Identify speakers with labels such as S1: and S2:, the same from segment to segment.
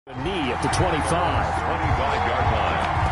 S1: A knee at the 25.
S2: 25-yard line.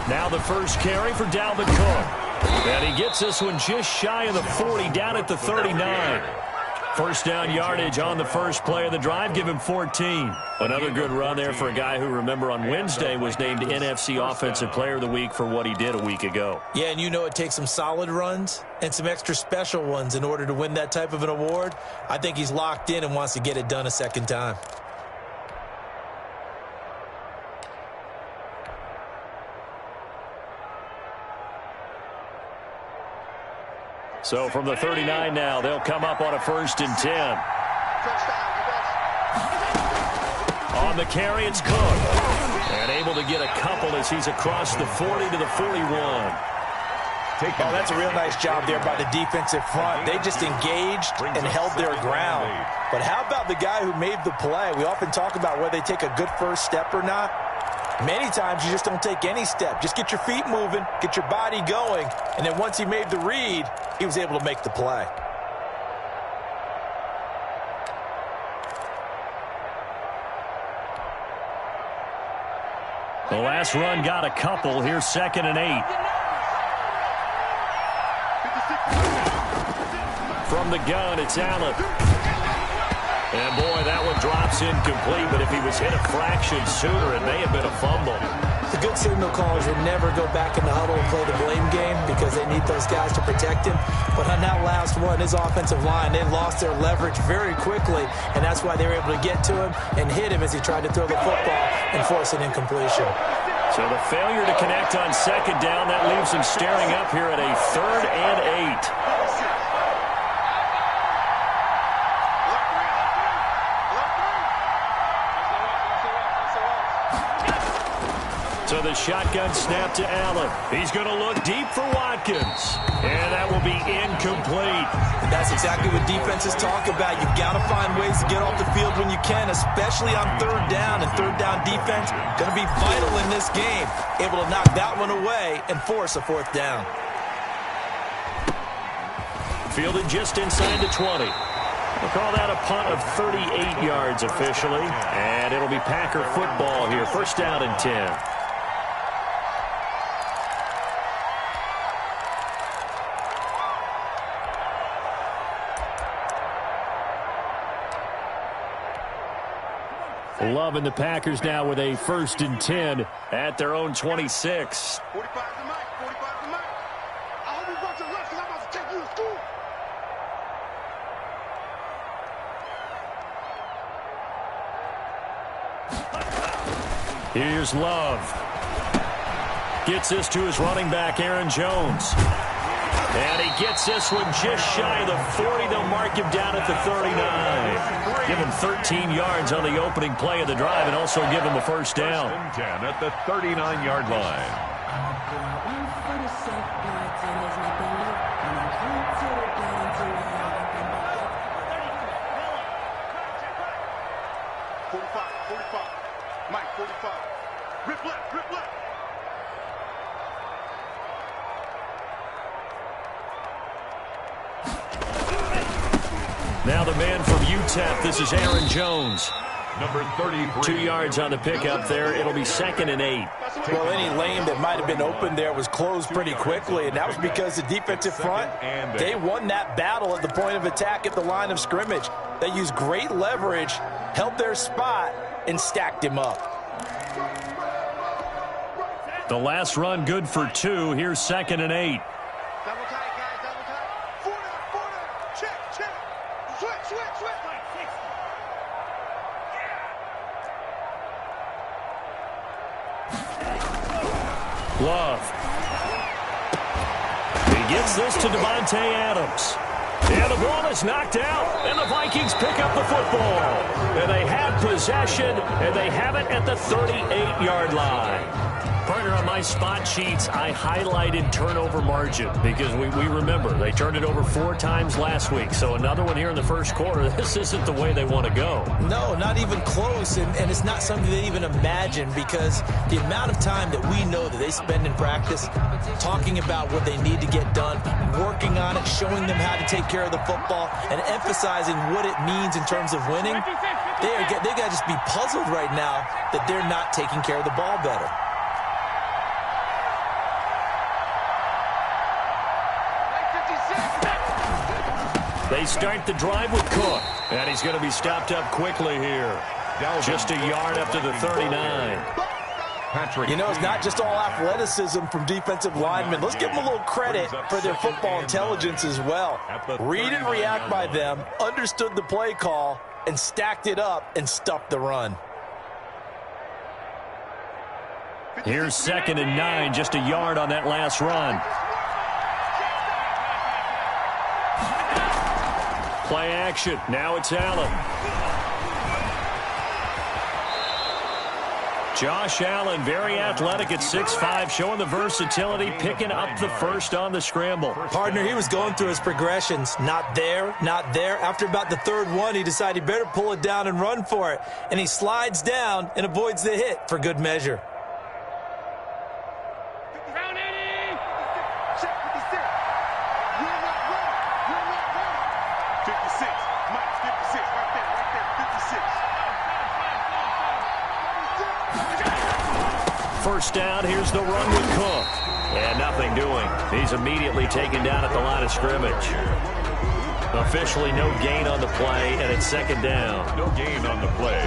S1: Now the first carry for Dalvin Cook. And he gets this one just shy of the 40, down at the 39. First down yardage on the first play of the drive, give him 14. Another good run there for a guy who, remember, on Wednesday was named NFC Offensive Player of the Week for what he did a week ago.
S3: Yeah, and you know it takes some solid runs and some extra special ones in order to win that type of an award. I think he's locked in and wants to get it done a second time.
S1: So from the 39 now, they'll come up on a 1st and 10. On the carry, it's Cook. And able to get a couple as he's across the 40 to the 41.
S3: Oh, that's a real nice job there by the defensive front. They just engaged and held their ground. But how about the guy who made the play? We often talk about whether they take a good first step or not. Many times you just don't take any step. Just get your feet moving, get your body going, and then once he made the read, he was able to make the play.
S1: The last run got a couple. Here's 2nd and 8. From the gun, it's Allen. And, boy, that one drops incomplete, but if he was hit a fraction sooner, it may have been a fumble.
S3: The good signal callers would never go back in the huddle and play the blame game because they need those guys to protect him. But on that last one, his offensive line, they lost their leverage very quickly, and that's why they were able to get to him and hit him as he tried to throw the football and force an incompletion.
S1: So the failure to connect on 2nd down, that leaves him staring up here at a 3rd and 8. So the shotgun snap to Allen. He's going to look deep for Watkins. And that will be incomplete.
S3: And that's exactly what defenses talk about. You've got to find ways to get off the field when you can, especially on 3rd down. And 3rd down defense going to be vital in this game. Able to knock that one away and force a 4th down.
S1: Fielded just inside the 20. We'll call that a punt of 38 yards officially. And it'll be Packer football here. 1st down and 10. Loving the Packers now with a 1st and 10 at their own 26.
S4: 45 to Mike. 45 to Mike. I hope you brought your lunch because I'm about to take you to school.
S1: Here's Love. Gets this to his running back, Aaron Jones. And he gets this one just shy of the 40. They'll mark him down at the 39. Give him 13 yards on the opening play of the drive and also give him a 1st down.
S2: 1st and 10 at the 39-yard line.
S4: Mike, 45. Rip left, rip left.
S1: Now the man from UTEP, this is Aaron Jones.
S2: Number 33.
S1: 2 yards on the pickup there. It'll be 2nd and 8.
S3: Well, any lane that might have been open there was closed pretty quickly, and that was because the defensive front, they won that battle at the point of attack at the line of scrimmage. They used great leverage, held their spot, and stacked him up.
S1: The last run good for 2. Here's 2nd and 8.
S4: Double tight, guys, double tight. 4 down. Check, check. Switch, switch, switch.
S1: Love. He gets this to Devontae Adams. And the ball is knocked out, and the Vikings pick up the football. And they have possession, and they have it at the 38-yard line. Partner, on my spot sheets, I highlighted turnover margin because we remember they turned it over 4 times last week. So another one here in the first quarter. This isn't the way they want to go.
S3: No, not even close, and it's not something they even imagine because the amount of time that we know that they spend in practice talking about what they need to get done, working on it, showing them how to take care of the football, and emphasizing what it means in terms of winning, they got to just be puzzled right now that they're not taking care of the ball better.
S1: They start the drive with Cook, and he's going to be stopped up quickly here. Just a yard up to the 39.
S3: You know, it's not just all athleticism from defensive linemen. Let's give them a little credit for their football intelligence as well. Read and react by them, understood the play call, and stacked it up and stuffed the run.
S1: Here's 2nd and 9, just a yard on that last run. Play action. Now it's Allen. Josh Allen, very athletic at 6'5", showing the versatility, picking up the first on the scramble.
S3: Partner, he was going through his progressions. Not there, not there. After about the 3rd one, he decided he better pull it down and run for it. And he slides down and avoids the hit for good measure.
S1: First down, here's the run with Cook. And nothing doing. He's immediately taken down at the line of scrimmage. Officially no gain on the play, and it's 2nd down.
S2: No gain on the play.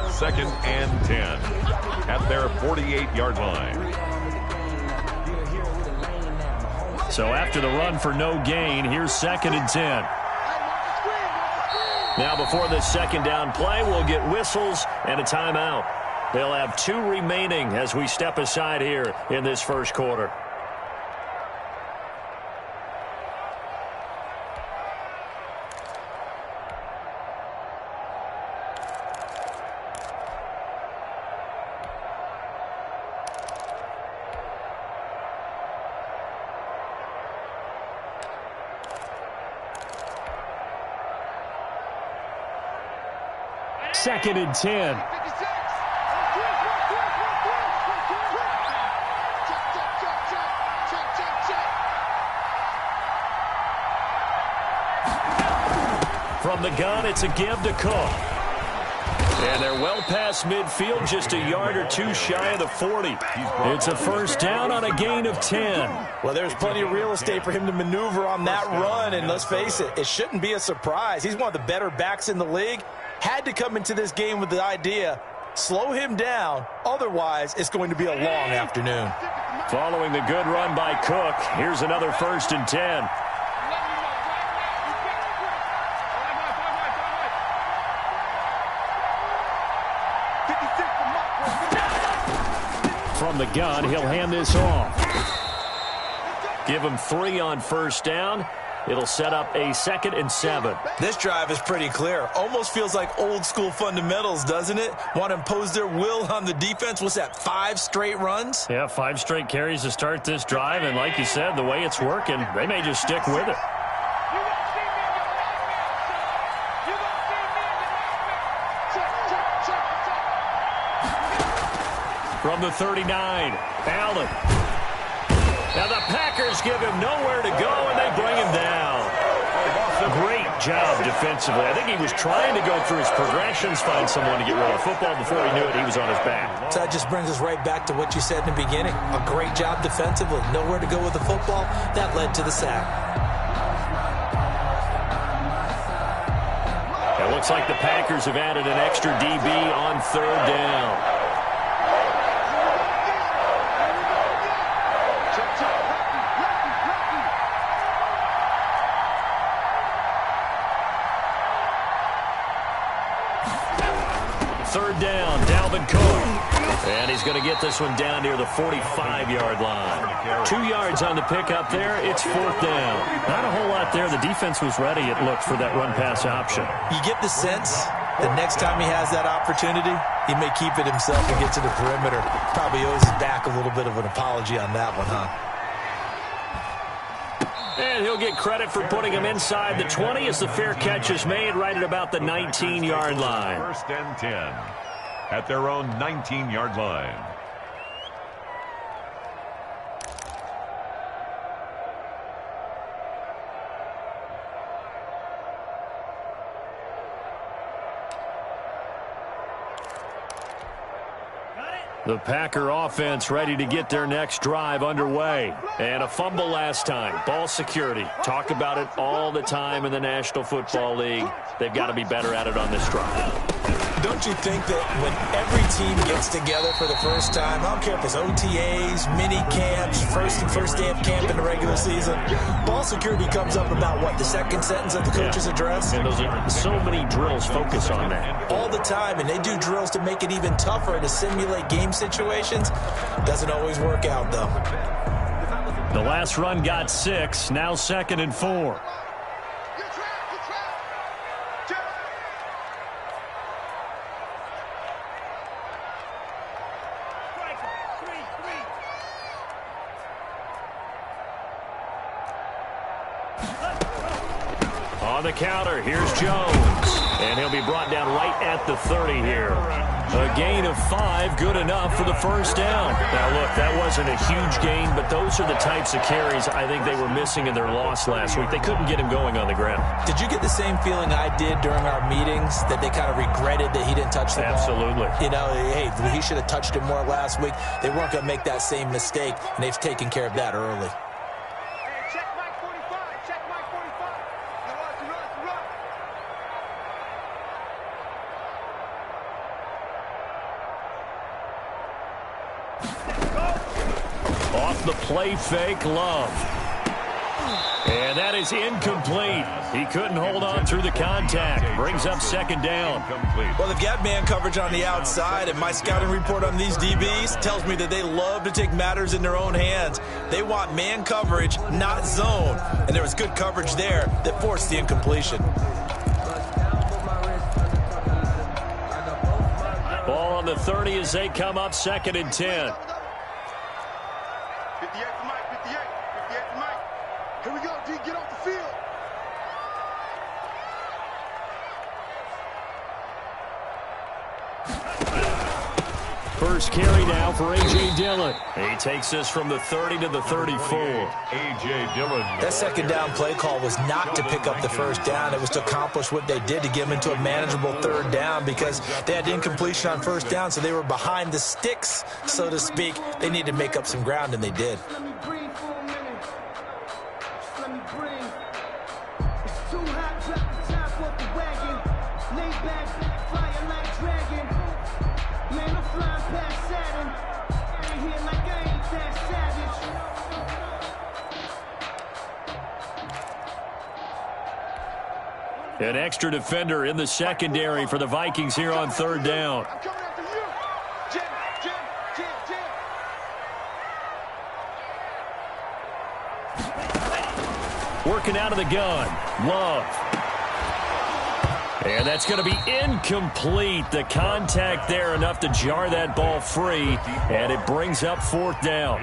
S2: 2nd and 10 at their 48-yard line.
S1: So after the run for no gain, here's 2nd and 10. Now before this 2nd down play, we'll get whistles and a timeout. They'll have 2 remaining as we step aside here in this first quarter. Second and 10. From the gun, it's a give to Cook. And they're well past midfield, just a yard or 2 shy of the 40. It's a first down on a gain of 10.
S3: Well, there's plenty of real estate for him to maneuver on that run, and let's face it, it shouldn't be a surprise. He's one of the better backs in the league. Had to come into this game with the idea, slow him down, otherwise it's going to be a long afternoon.
S1: Following the good run by Cook, here's another 1st and 10. From the gun, he'll hand this off. Give him 3 on first down. It'll set up a 2nd and 7.
S3: This drive is pretty clear. Almost feels like old school fundamentals, doesn't it? Want to impose their will on the defense. What's that, 5 straight runs?
S1: Yeah, 5 straight carries to start this drive. And like you said, the way it's working, they may just stick with it. From the 39, Allen. Now the Packers give him nowhere to go, and they bring him down. Great job defensively. I think he was trying to go through his progressions, find someone to get rid of the football. Before he knew it, he was on his back.
S3: So that just brings us right back to what you said in the beginning. A great job defensively. Nowhere to go with the football. That led to the sack.
S1: It looks like the Packers have added an extra DB on 3rd down. Third down, Dalvin Cook. And he's going to get this one down near the 45-yard line. 2 yards on the pickup there. It's 4th down. Not a whole lot there. The defense was ready, it looked, for that run-pass option.
S3: You get the sense that next time he has that opportunity, he may keep it himself and get to the perimeter. Probably owes his back a little bit of an apology on that one, huh?
S1: And he'll get credit for putting him inside the 20 as the fair catch is made right at about the 19-yard line.
S2: 1st and 10 at their own 19-yard line.
S1: The Packer offense ready to get their next drive underway. And a fumble last time. Ball security. Talk about it all the time in the National Football League. They've got to be better at it on this drive.
S3: Don't you think that when every team gets together for the first time, I don't care if it's OTAs, mini camps, first day of camp in the regular season, ball security comes up about, what, the second sentence of the coach's address?
S1: And those are so many drills focus on that.
S3: All the time, and they do drills to make it even tougher to simulate game situations. Doesn't always work out, though.
S1: The last run got 6, now 2nd and 4. On the counter, here's Jones. And he'll be brought down right at the 30 here. A gain of 5, good enough for the first down. Now, look, that wasn't a huge gain, but those are the types of carries I think they were missing in their loss last week. They couldn't get him going on the ground.
S3: Did you get the same feeling I did during our meetings, that they kind of regretted that he didn't touch the ball?
S1: Absolutely.
S3: You know, hey, he should have touched it more last week. They weren't going to make that same mistake, and they've taken care of that early.
S1: Off the play fake, Love. And that is incomplete. He couldn't hold on through the contact. Brings up 2nd down.
S3: Well, they've got man coverage on the outside, and my scouting report on these DBs tells me that they love to take matters in their own hands. They want man coverage, not zone. And there was good coverage there that forced the incompletion.
S1: Ball on the 30 as they come up 2nd and 10.
S4: 58 to Mike, 58 to Mike. Here we go, D, get off the field.
S1: First carry now for A.J. Dillon. He takes this from the 30 to the 34.
S2: A.J. Dillon.
S3: That 2nd down play call was not to pick up the first down. It was to accomplish what they did, to get them into a manageable 3rd down, because they had incompletion on 1st down, so they were behind the sticks, so to speak. They needed to make up some ground, and they did.
S1: An extra defender in the secondary for the Vikings here on 3rd down.
S4: I'm coming after you. Jim.
S1: Working out of the gun. Love. And that's going to be incomplete. The contact there enough to jar that ball free, and it brings up 4th down.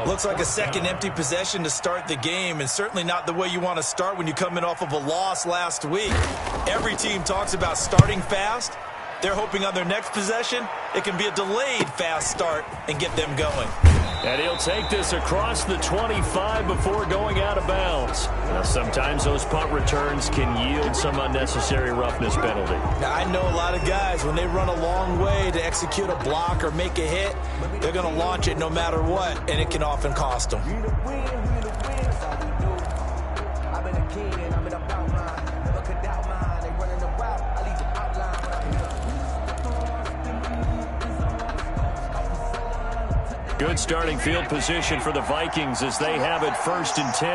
S3: Looks like a second empty possession to start the game, and certainly not the way you want to start when you come in off of a loss last week. Every team talks about starting fast. They're hoping on their next possession, it can be a delayed fast start and get them going.
S1: And he'll take this across the 25 before going out of bounds. Now, sometimes those punt returns can yield some unnecessary roughness penalty.
S3: Now, I know a lot of guys, when they run a long way to execute a block or make a hit, they're going to launch it no matter what, and it can often cost them.
S1: Good starting field position for the Vikings as they have it 1st and 10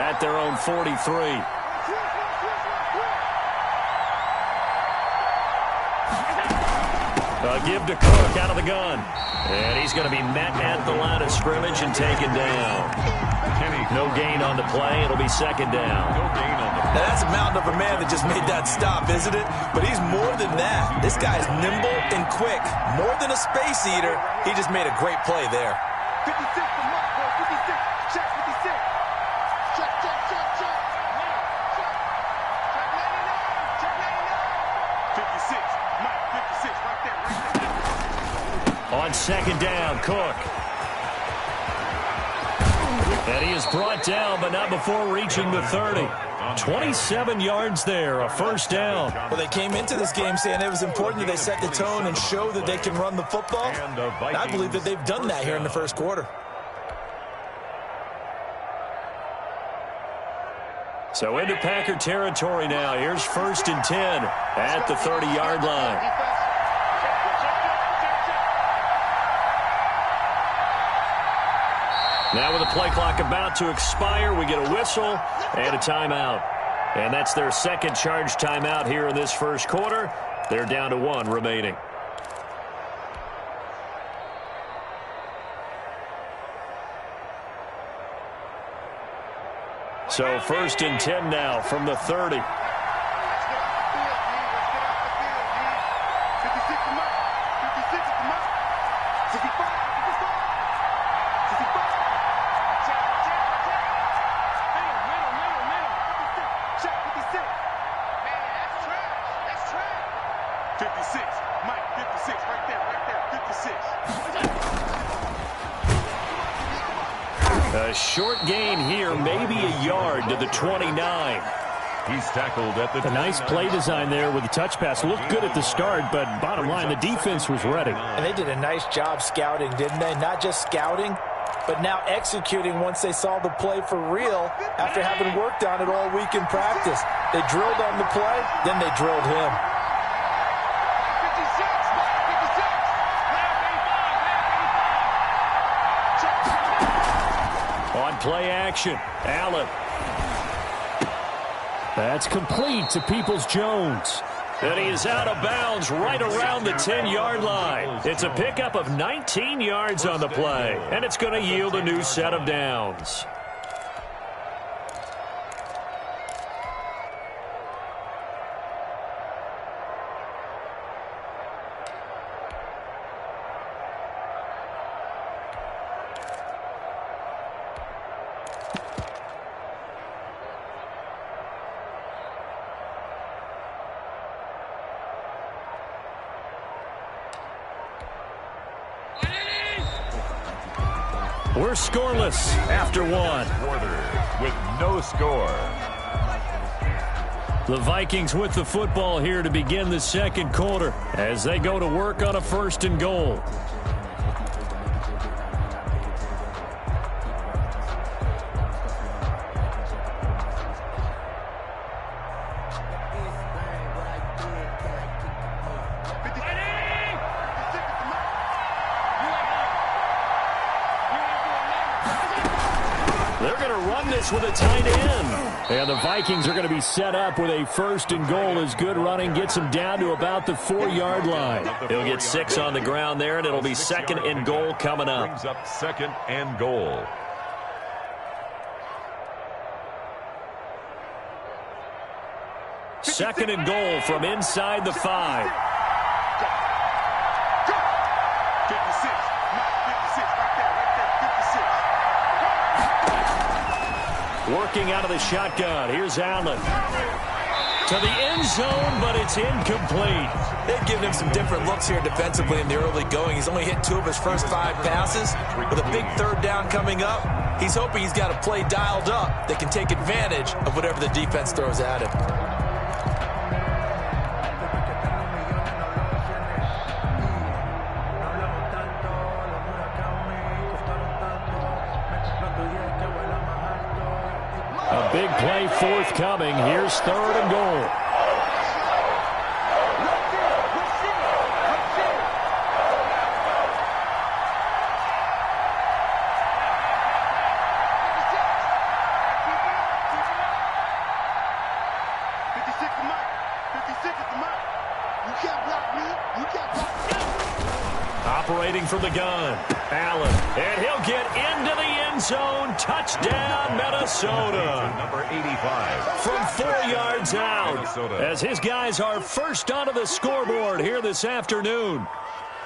S1: at their own 43. A give to Cook out of the gun. And he's going to be met at the line of scrimmage and taken down. No gain on the play. It'll be second down.
S2: No gain on the play.
S3: Now, that's a mountain of a man that just made that stop, isn't it? But he's more than that. This guy's nimble and quick. More than a space eater. He just made a great play there.
S4: 56 to Mike, bro. 56. Check 56. Check, check, check, check. Check. Check 99. Check 99. 56. Mike, 56. Right there, right there.
S1: On second down, Cook. And he is brought down, but not before reaching the 30. 27 yards there, a first down.
S3: Well, they came into this game saying it was important that they set the tone and show that they can run the football. And I believe that they've done that here in the first quarter.
S1: So into Packer territory now. Here's 1st and 10 at the 30-yard line. Now with the play clock about to expire, we get a whistle and a timeout. And that's their second charge timeout here in this first quarter. They're down to 1 remaining. So 1st and 10 now from the 30.
S4: Let's get off the field, D. Let's get off the field, D. 56 to Mike. 56 to Mike. 65. 65. 65. Check, check, check. Middle. Check 56. Man, that's trash. That's trash. 56. Mike, 56. Right there. 56.
S1: A short gain here, maybe a yard to the 29.
S2: He's tackled at the
S5: A nice play design there with the touch pass. Looked good at the start, but bottom line, the defense was ready.
S3: And they did a nice job scouting, didn't they? Not just scouting, but now executing once they saw the play for real after having worked on it all week in practice. They drilled on the play, then they drilled him.
S4: 56. Mike, 56.
S1: On play action, Allen.
S5: That's complete to Peoples-Jones.
S1: And he is out of bounds right around the 10-yard line. It's a pickup of 19 yards on the play, and it's going to yield a new set of downs. We're scoreless after 1.
S2: quarter with no score.
S1: The Vikings with the football here to begin the second quarter as they go to work on a 1st and goal. They're going to run this with a tight end. And the Vikings are going to be set up with a 1st and goal as good running gets them down to about the 4-yard line. He'll get 6 on the ground there, and it'll be 2nd and goal coming up.
S2: Brings up 2nd and goal.
S1: Second and goal from inside the 5.
S4: 56. Mike, 56. Right there. 56.
S1: Working out of the shotgun. Here's Allen. To the end zone, but it's incomplete.
S3: They've given him some different looks here defensively in the early going. He's only hit 2 of his first 5 passes. With a big 3rd down coming up, he's hoping he's got a play dialed up that can take advantage of whatever the defense throws at him.
S1: A big play forthcoming. Here's 3rd and goal. rotating from the gun. Allen, and he'll get into the end zone. Touchdown, Minnesota.
S2: Number 85.
S1: From 4 yards out, as his guys are first onto the scoreboard here this afternoon.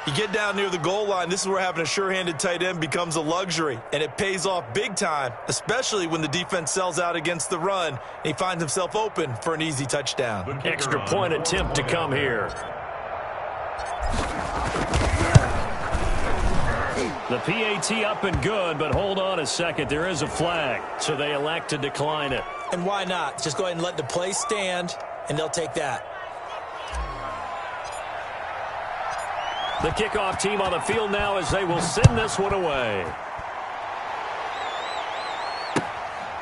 S3: You get down near the goal line, this is where having a sure-handed tight end becomes a luxury, and it pays off big time, especially when the defense sells out against the run, and he finds himself open for an easy touchdown.
S1: Extra point attempt to come here. The PAT up and good, but hold on a second. There is a flag, so they elect to decline it.
S3: And why not? Just go ahead and let the play stand, and they'll take that.
S1: The kickoff team on the field now as they will send this one away.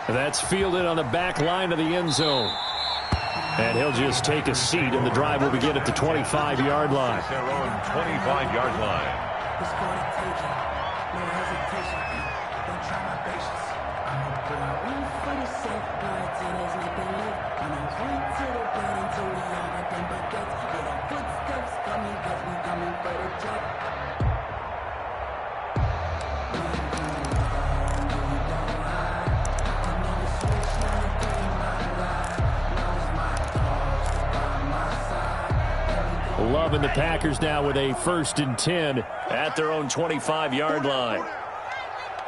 S1: That's fielded on the back line of the end zone. And he'll just take a seat, and the drive will begin at the 25-yard line.
S2: Their own 25-yard line.
S1: Love and the Packers now with a 1st and 10 at their own 25-yard line.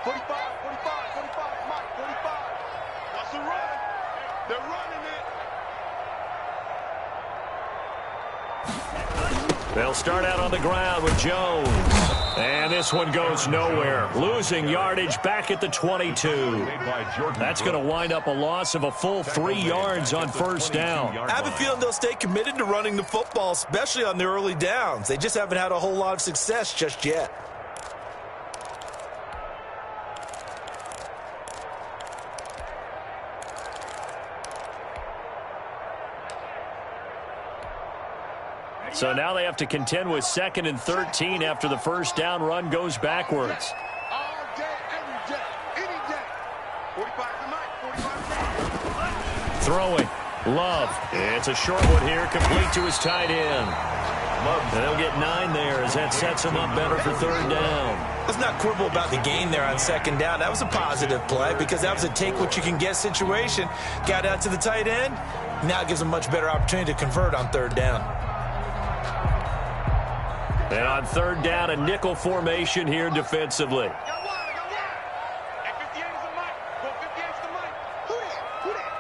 S4: 45, 45, 45, Mike, 45. Watch the run. They're running it.
S1: They'll start out on the ground with Jones. And this one goes nowhere. Losing yardage back at the 22. That's going to wind up a loss of a full 3 yards on first down.
S3: I have a feeling they'll stay committed to running the football, especially on the early downs. They just haven't had a whole lot of success just yet.
S1: So now they have to contend with 2nd and 13 after the first down run goes backwards.
S4: All day, every day, any day. 45 to Mike, 45 to
S1: Throwing. Love. It's a short one here, complete to his tight end. They'll get 9 there as that sets him up better for 3rd down.
S3: Let's not quibble about the gain there on 2nd down. That was a positive play because that was a take-what-you-can-get situation. Got out to the tight end. Now it gives a much better opportunity to convert on 3rd down.
S1: And on 3rd down, a nickel formation here defensively.
S4: Got one. At 58 is a Mike. Go 58 is the Mike. Who that?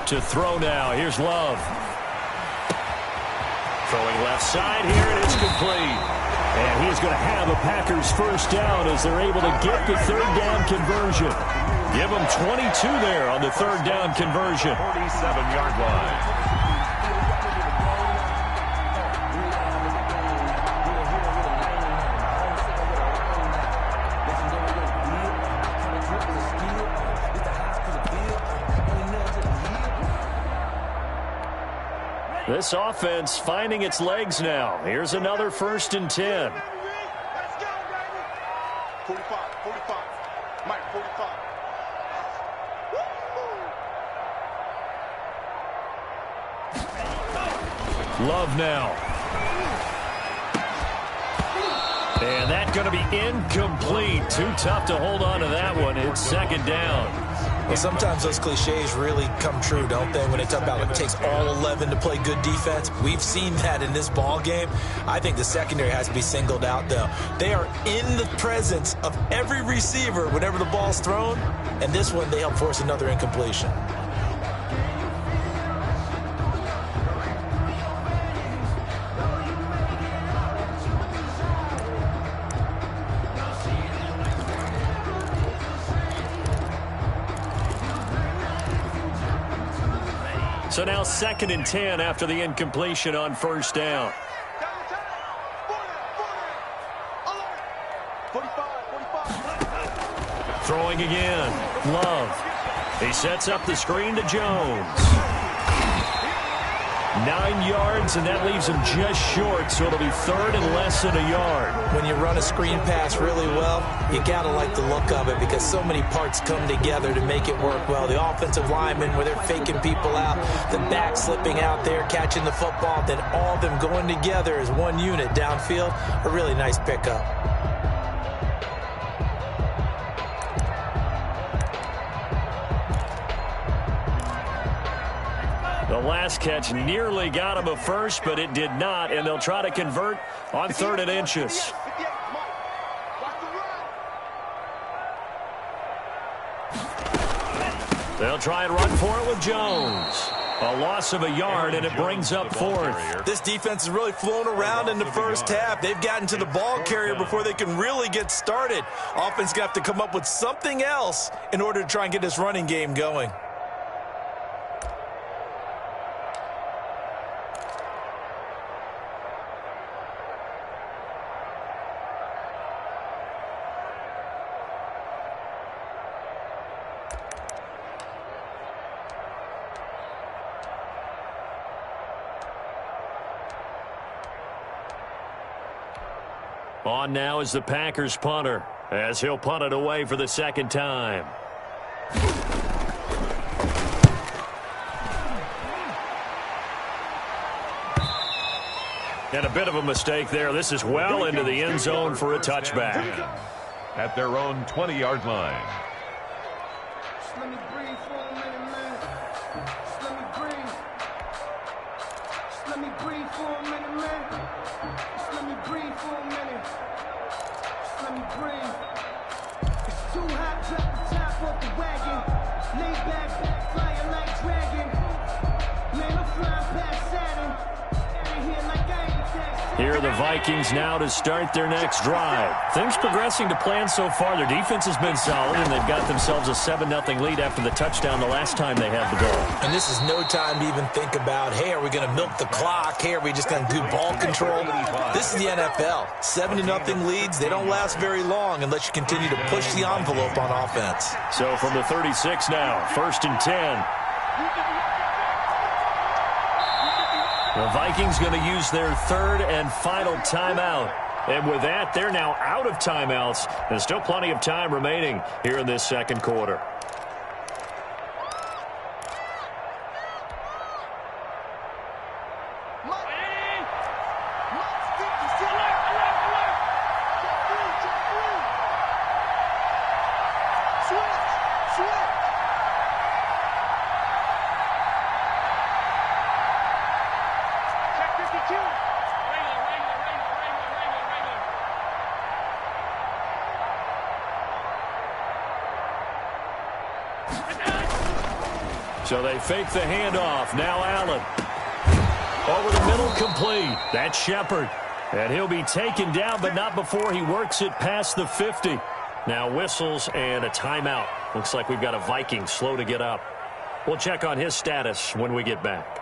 S1: To throw now. Here's Love. Throwing left side here, and it's complete. And he's going to have a Packers 1st down as they're able to get the 3rd down conversion. Give them 22 there on the 3rd down conversion.
S2: 47-yard line.
S1: This offense finding its legs now. Here's another 1st and 10.
S4: Let's go, baby. 45, 45. Mike, 45.
S1: Love now. And that's going to be incomplete. Too tough to hold on to that one. It's 2nd down.
S3: Well, sometimes those cliches really come true, don't they? When they talk about it takes all 11 to play good defense. We've seen that in this ball game. I think the secondary has to be singled out, though. They are in the presence of every receiver whenever the ball's thrown. And this one, they help force another incompletion.
S1: So now 2nd and 10 after the incompletion on 1st down.
S4: 45.
S1: Throwing again. Love. He sets up the screen to Jones. 9 yards, and that leaves him just short, so it'll be third and less than a yard.
S3: When you run a screen pass really well, you got to like the look of it because so many parts come together to make it work well. The offensive linemen, where they're faking people out, the back slipping out there, catching the football, then all of them going together as one unit downfield. A really nice pickup.
S1: The last catch nearly got him a first, but it did not, and they'll try to convert on 3rd and inches. They'll try and run for it with Jones. A loss of a yard, and it brings up 4th.
S3: This defense has really flown around in the first half. They've gotten to the ball carrier before they can really get started. Offense got to come up with something else in order to try and get this running game going.
S1: On now is the Packers punter, as he'll punt it away for the 2nd time. And a bit of a mistake there. This is well into the end zone for a touchback.
S2: At their own 20-yard line.
S4: Just let me breathe for a minute, man. Just let me breathe. Just let me breathe for a minute, man. Just let me breathe for a minute. Just let me breathe. It's too hot, drop the top off the wagon. Lay back, flying like dragon. Man, I'm flying past Saturn. Out of here like I ain't taxed.
S1: Here are the Vikings now to start their next drive. Things progressing to plan so far. Their defense has been solid, and they've got themselves a 7-0 lead after the touchdown the last time they had the ball.
S3: And this is no time to even think about, hey, are we going to milk the clock? Hey, are we just going to do ball control? This is the NFL. 7-0 leads, they don't last very long unless you continue to push the envelope on offense.
S1: So from the 36 now, 1st and 10. The Vikings going to use their 3rd and final timeout. And with that, they're now out of timeouts. There's still plenty of time remaining here in this 2nd quarter. So they fake the handoff. Now Allen. Over the middle, complete. That's Shepard. And he'll be taken down, but not before he works it past the 50. Now whistles and a timeout. Looks like we've got a Viking slow to get up. We'll check on his status when we get back.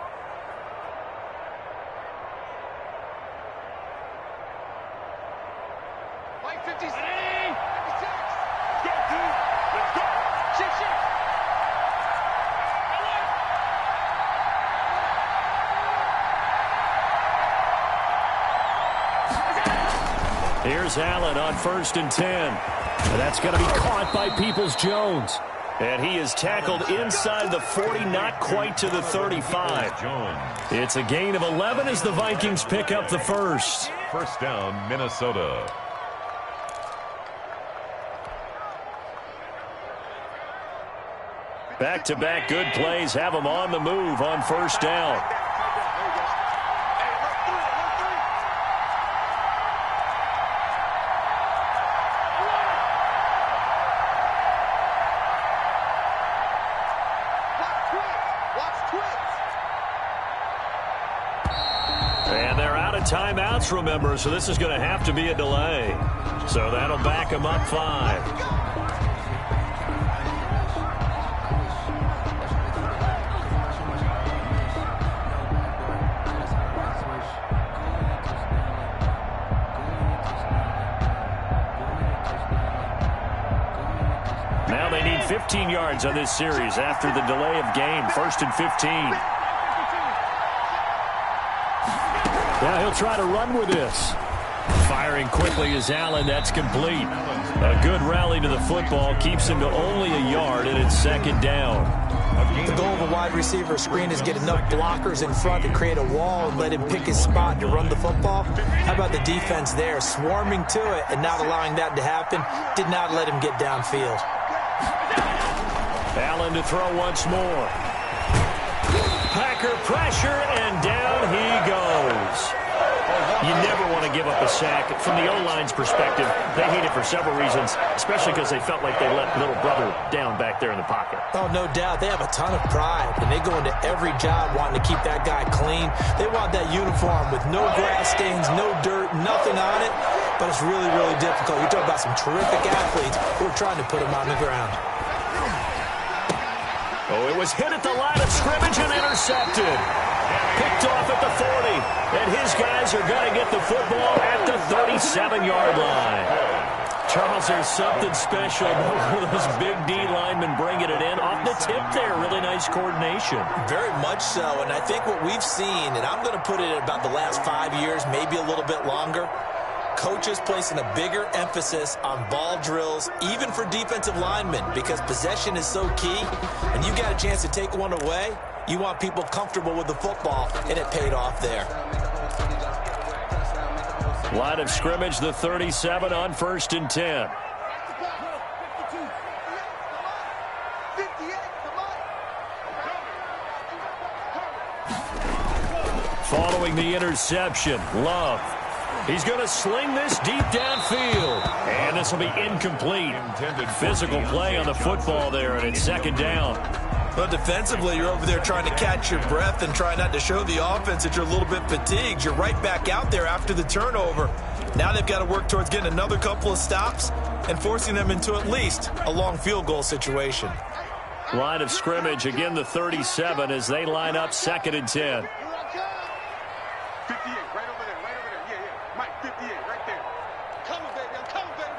S1: Here's Allen on 1st and 10. And that's going to be caught by Peoples-Jones. And he is tackled inside the 40, not quite to the 35. It's a gain of 11 as the Vikings pick up the first.
S2: First down, Minnesota.
S1: Back-to-back good plays have them on the move on 1st down. Timeouts, remember, so this is going to have to be a delay. So that'll back him up 5. Now they need 15 yards on this series after the delay of game. 1st and 15. Yeah, he'll try to run with this. Firing quickly is Allen. That's complete. A good rally to the football keeps him to only a yard, and it's second down.
S3: The goal of a wide receiver screen is get enough blockers in front to create a wall and let him pick his spot to run the football. How about the defense there, swarming to it and not allowing that to happen? Did not let him get downfield.
S1: Allen to throw once more. Packer pressure, and down he goes. You never want to give up a sack. From the O-line's perspective, they hate it for several reasons, especially because they felt like they let little brother down back there in the pocket.
S3: Oh, no doubt. They have a ton of pride, and they go into every job wanting to keep that guy clean. They want that uniform with no grass stains, no dirt, nothing on it, but it's really, really difficult. You're talking about some terrific athletes who are trying to put him on the ground.
S1: Oh, it was hit at the line of scrimmage and intercepted. Picked off at the 40, and his guys are going to get the football at the 37-yard line. Charles, there's something special about those big D linemen bringing it in. Off the tip there, really nice coordination.
S3: Very much so, and I think what we've seen, and I'm going to put it at about the last 5 years, maybe a little bit longer, coaches placing a bigger emphasis on ball drills, even for defensive linemen, because possession is so key, and you got a chance to take one away. You want people comfortable with the football, and it paid off there.
S1: Line of scrimmage, the 37 on 1st and 10. Following the interception, Love. He's going to sling this deep downfield. And this will be incomplete. Physical play on the football there, and it's second down.
S3: Well, defensively, you're over there trying to catch your breath and try not to show the offense that you're a little bit fatigued. You're right back out there after the turnover. Now they've got to work towards getting another couple of stops and forcing them into at least a long field goal situation.
S1: Line of scrimmage, again the 37 as they line up 2nd and 10.
S4: 58, right over there, yeah, yeah. Mike, 58, right there. Coming, baby, I'm coming, baby.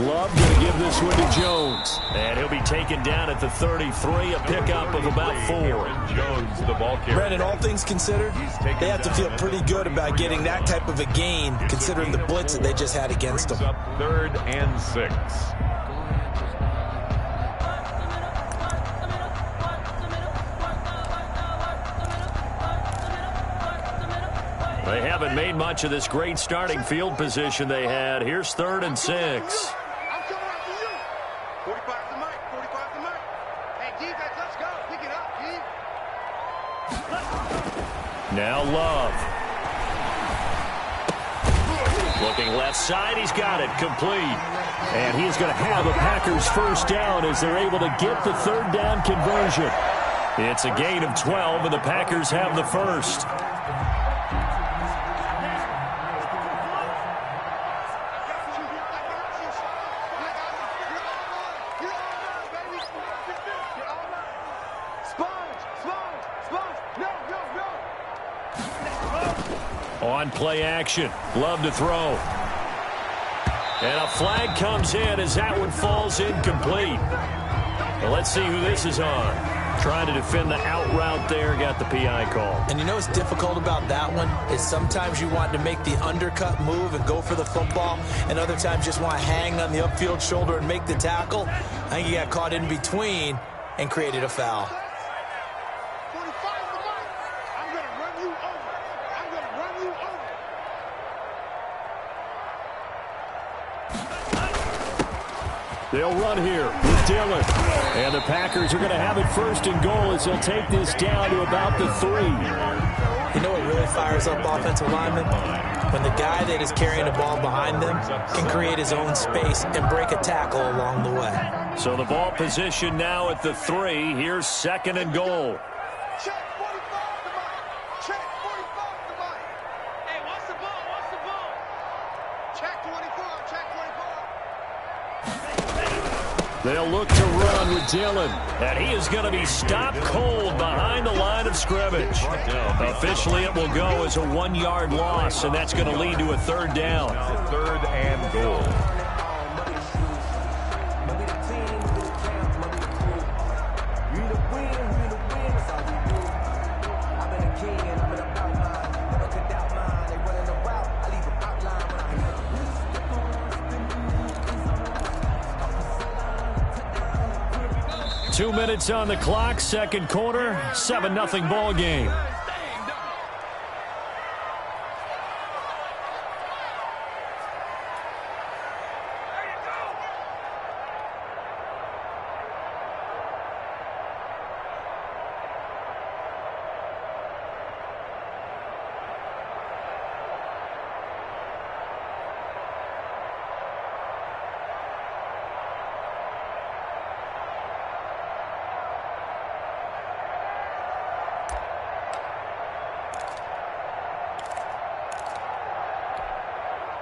S1: Love going to give this one to Jones. And he'll be taken down at the 33, a pickup of about 4.
S2: Jones, the ball carrier.
S3: Brandon, all things considered, they have to feel pretty good about getting that type of a gain, considering the blitz that they just had against them.
S2: Up 3rd and 6.
S1: They haven't made much of this great starting field position they had. Here's 3rd and 6.
S4: I'm coming after you. 45 to Mike, 45 to Mike. Hey, defense, let's go. Pick it up, D.
S1: Now Love. Looking left side, he's got it, complete. And he's going to have a Packers first down as they're able to get the 3rd down conversion. It's a gain of 12, and the Packers have the first. On play action, Love to throw. And a flag comes in as that one falls incomplete. Well, let's see who this is on. Trying to defend the out route there, got the PI call.
S3: And you know what's difficult about that one is sometimes you want to make the undercut move and go for the football, and other times just want to hang on the upfield shoulder and make the tackle. I think he got caught in between and created a foul.
S4: 45 to Mike. I'm going to run you over. I'm going to run you over.
S1: They'll run here with Dillon. And the Packers are going to have it 1st and goal as they'll take this down to about the 3.
S3: You know what really fires up offensive linemen? When the guy that is carrying the ball behind them can create his own space and break a tackle along the way.
S1: So the ball position now at the 3. Here's 2nd and goal.
S4: Check 45 to Mike. Check 45 to Mike. Hey, what's the ball? What's the ball? Check 24. Check 24.
S1: They'll look to run with Dillon. And he is going to be stopped cold behind the line of scrimmage. Officially, it will go as a 1-yard loss, and that's going to lead to a 3rd down.
S2: 3rd and goal.
S6: We the win, the win.
S1: 2 minutes on the clock, second quarter, 7-0 ball game.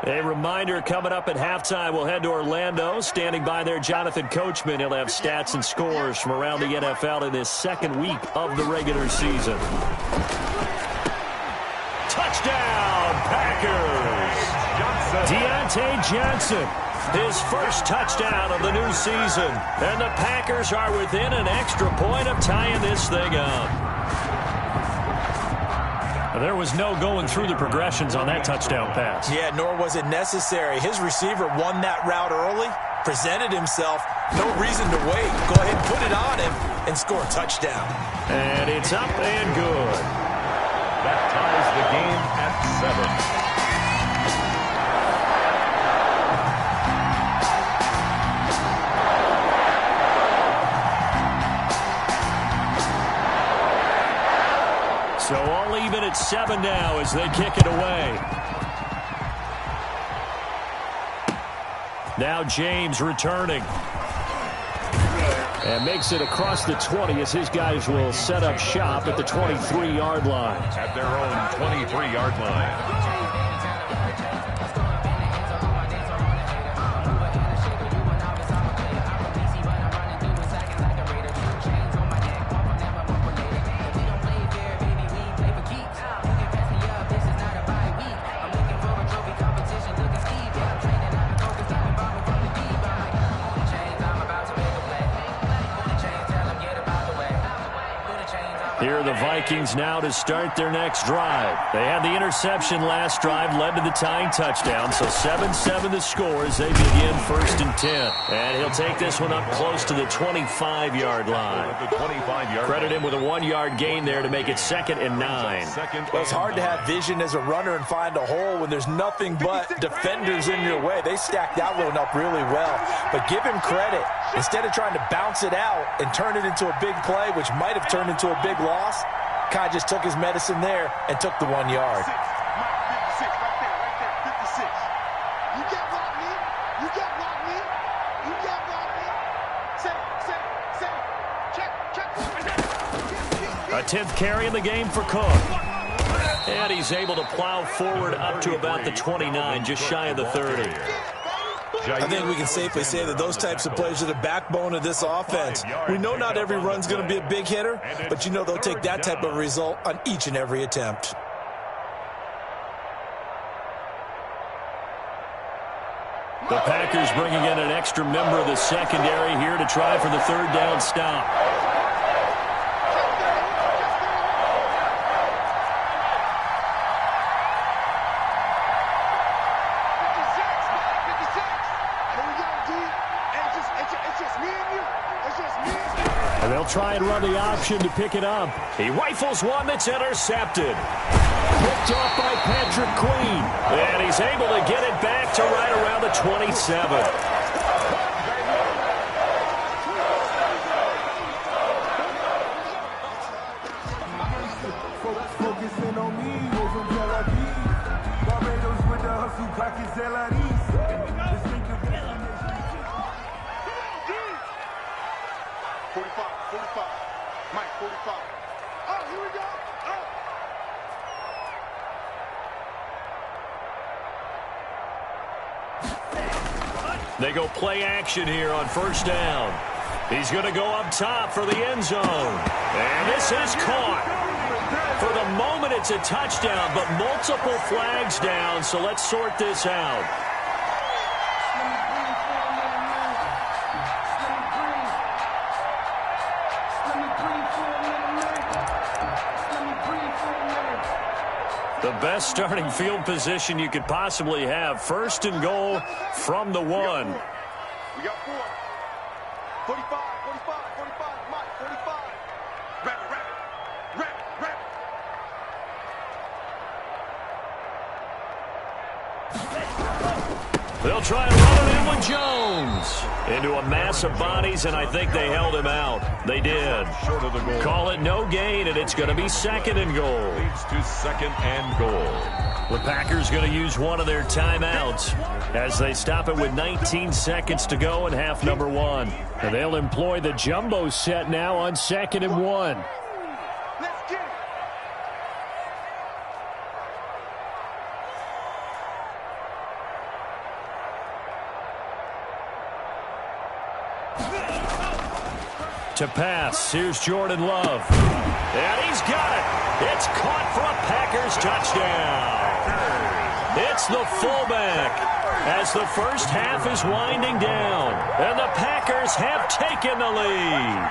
S1: A reminder, coming up at halftime, we'll head to Orlando. Standing by there, Jonathan Coachman. He'll have stats and scores from around the NFL in this second week of the regular season. Touchdown, Packers! Deontay Johnson, his first touchdown of the new season. And the Packers are within an extra point of tying this thing up. There was no going through the progressions on that touchdown pass.
S3: Yeah, nor was it necessary. His receiver won that route early, presented himself, no reason to wait. Go ahead and put it on him and score a touchdown.
S1: And it's up and good.
S2: That ties the game at 7.
S1: So all even at 7 now as they kick it away. Now James returning. And makes it across the 20 as his guys will set up shop at the 23-yard line.
S2: At their own 23-yard line.
S1: Here are the Vikings now to start their next drive. They had the interception last drive, led to the tying touchdown. So 7-7 the score as they begin 1st and 10. And he'll take this one up close to the 25-yard line. Credit him with a 1-yard gain there to make it 2nd and 9.
S3: Well, it's hard to have vision as a runner and find a hole when there's nothing but defenders in your way. They stacked that one up really well. But give him credit. Instead of trying to bounce it out and turn it into a big play, which might have turned into a big loss, Kai just took his medicine there and took the 1 yard.
S4: 56, right there, 56. You got block me. You got block me. You got block me. Say. Check.
S1: A 10th carry in the game for Cook. And he's able to plow forward up to about the 29, just shy of the 30.
S3: I think we can safely say that those types of plays are the backbone of this offense. We know not every run's going to be a big hitter, but you know they'll take that type of result on each and every attempt.
S1: The Packers bringing in an extra member of the secondary here to try for the 3rd down stop. And they'll try and run the option to pick it up. He rifles one that's intercepted. Picked off by Patrick Queen. And he's able to get it back to right around the 27. They go play action here on 1st down. He's going to go up top for the end zone. And this is caught. For the moment, it's a touchdown, but multiple flags down, so let's sort this out. The best starting field position you could possibly have. 1st and goal from the 1.
S4: We got 4. 45, 45, 45.
S1: They'll try and run it in with Jones. Into a mass of bodies, and I think they held him out. They did.
S2: Short of the goal.
S1: Call it no gain, and it's going to be 2nd and goal.
S2: Leads to 2nd and goal.
S1: The Packers going to use one of their timeouts as they stop it with 19 seconds to go in half number 1.
S5: And they'll employ the jumbo set now on 2nd and 1.
S4: Let's get it.
S1: To pass, here's Jordan Love. And he's got it. It's caught for a Packers touchdown. It's the fullback as the first half is winding down. And the Packers have taken the lead.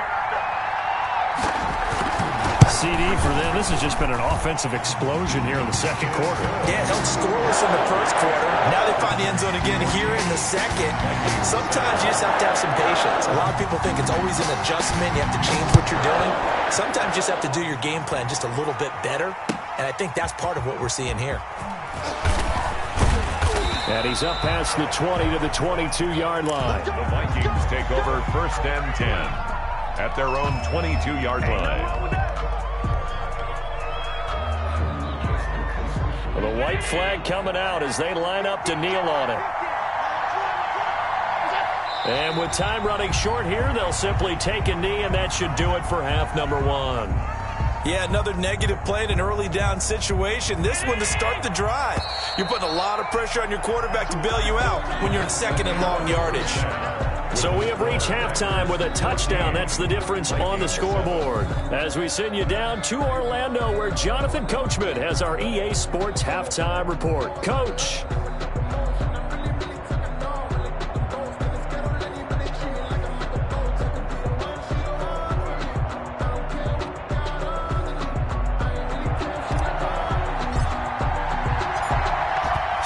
S5: CD for them. This has just been an offensive explosion here in the 2nd quarter.
S3: Yeah, held scoreless in the 1st quarter. Now they find the end zone again here in the 2nd. Sometimes you just have to have some patience. A lot of people think it's always an adjustment. You have to change what you're doing. Sometimes you just have to do your game plan just a little bit better. And I think that's part of what we're seeing here.
S5: And he's up past the 20 to the 22-yard line.
S2: The Vikings take over 1st and 10 at their own 22-yard line.
S1: The white flag coming out as they line up to kneel on it. And with time running short here, they'll simply take a knee, and that should do it for half number 1.
S3: Yeah, another negative play in an early down situation. This one to start the drive. You're putting a lot of pressure on your quarterback to bail you out when you're in 2nd and long yardage.
S1: So we have reached halftime with a touchdown. That's the difference on the scoreboard. As we send you down to Orlando, where Jonathan Coachman has our EA Sports halftime report. Coach.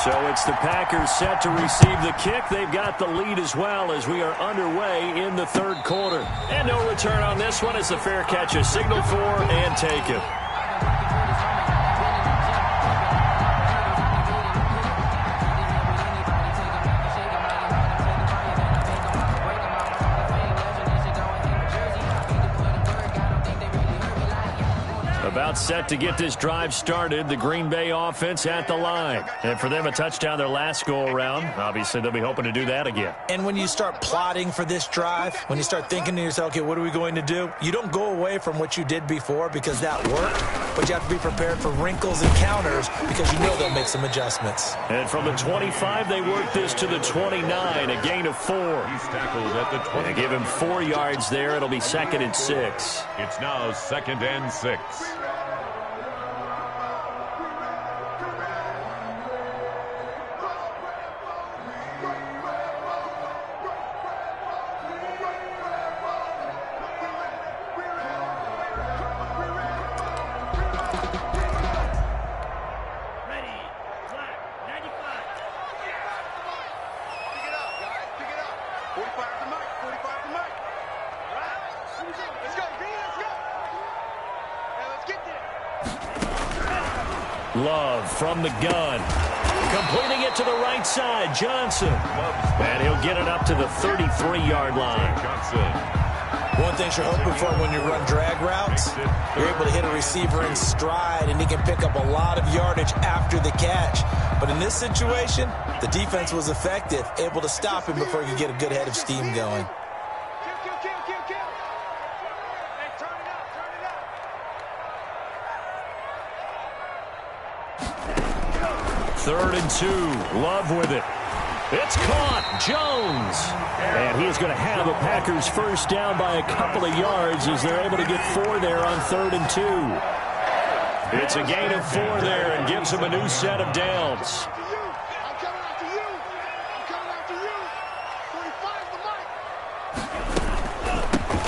S1: So it's the Packers set to receive the kick. They've got the lead as well as we are underway in the 3rd quarter. And no return on this one as the fair catch is signaled for and taken. About set to get this drive started. The Green Bay offense at the line. And for them, a touchdown their last go-around. Obviously, they'll be hoping to do that again.
S3: And when you start plotting for this drive, when you start thinking to yourself, okay, what are we going to do? You don't go away from what you did before because that worked, but you have to be prepared for wrinkles and counters because you know they'll make some adjustments.
S1: And from the 25, they work this to the 29, a gain of 4.
S2: He's tackled at the 20.
S1: They give him 4 yards there. It'll be 2nd and 6.
S2: It's now 2nd and 6.
S1: Love from the gun. Completing it to the right side, Johnson. And he'll get it up to the 33-yard line.
S3: One thing you're hoping for when you run drag routes, you're able to hit a receiver in stride, and he can pick up a lot of yardage after the catch. But in this situation, the defense was effective, able to stop him before he could get a good head of steam going.
S1: Third and 2. Love with it. It's caught. Jones. And he is going to have the Packers first down by a couple of yards as they're able to get 4 there on 3rd and 2. It's a gain of 4 there and gives them a new set of downs.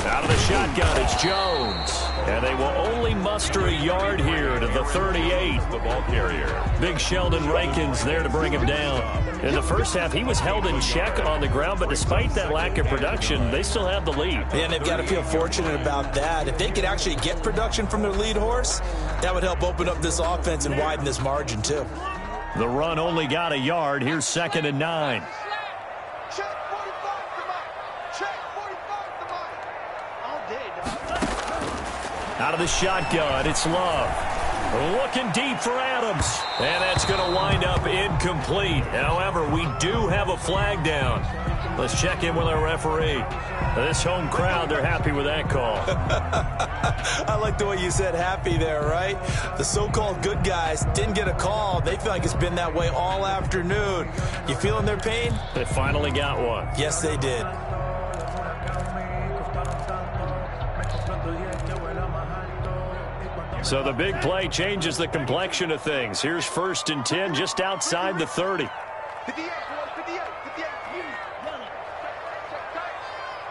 S1: Out of the shotgun, it's Jones. And they will only muster a yard here to the 38.
S2: The ball carrier.
S1: Big Sheldon Rankins there to bring him down. In the first half, he was held in check on the ground, but despite that lack of production, they still have the lead.
S3: Yeah, and they've got to feel fortunate about that. If they could actually get production from their lead horse, that would help open up this offense and widen this margin, too.
S1: The run only got a yard. Here's 2nd and 9.
S4: Check. 45 the mic. All day, dog.
S1: Out of the shotgun, it's Love. Looking deep for Adams. And that's going to wind up incomplete. However, we do have a flag down. Let's check in with our referee. This home crowd, they're happy with that call.
S3: I like the way you said happy there, right? The so-called good guys didn't get a call. They feel like it's been that way all afternoon. You feeling their pain?
S1: They finally got one.
S3: Yes, they did.
S1: So the big play changes the complexion of things. Here's 1st and 10 just outside the 30.
S4: 58, boys. 58. 58. Check tight.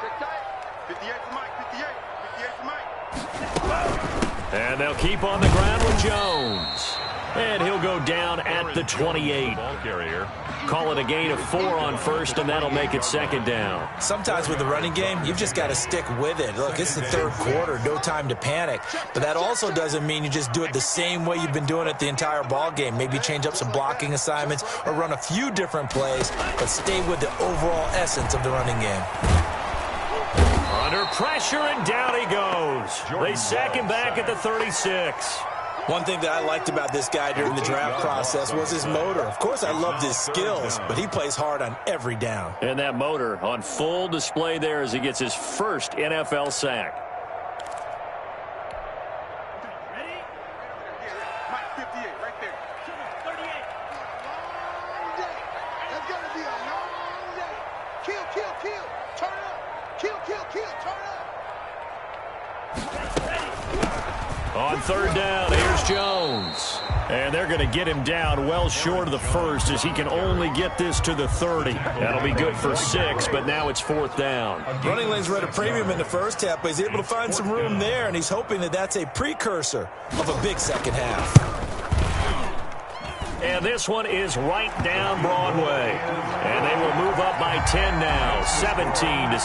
S4: Check tight. 58 for Mike. 58. 58 for Mike.
S1: And they'll keep on the ground with Jones. And he'll go down at the 28.
S2: Ball carrier.
S1: Call it a gain of 4 on 1st, and that'll make it 2nd down.
S3: Sometimes with the running game, you've just got to stick with it. Look, it's the 3rd quarter, no time to panic. But that also doesn't mean you just do it the same way you've been doing it the entire ball game. Maybe change up some blocking assignments or run a few different plays, but stay with the overall essence of the running game.
S1: Under pressure, and down he goes. They sack him back at the 36.
S3: One thing that I liked about this guy during the draft process was his motor. Of course, I loved his skills, but he plays hard on every down.
S1: And that motor on full display there as he gets his first NFL sack.
S4: Ready? Mike, 58, right there. 38. Long day. That's going to be a long day. Kill, kill, kill. Turn up. Kill, kill, kill. Turn up.
S1: On 3rd down, here's Jones. And they're going to get him down well short of the 1st as he can only get this to the 30. That'll be good for 6, but now it's 4th down.
S3: Running lanes were at a premium in the first half, but he's able to find some room there, and he's hoping that that's a precursor of a big second half.
S1: And this one is right down Broadway. And they will move up by 10 now, 17-7.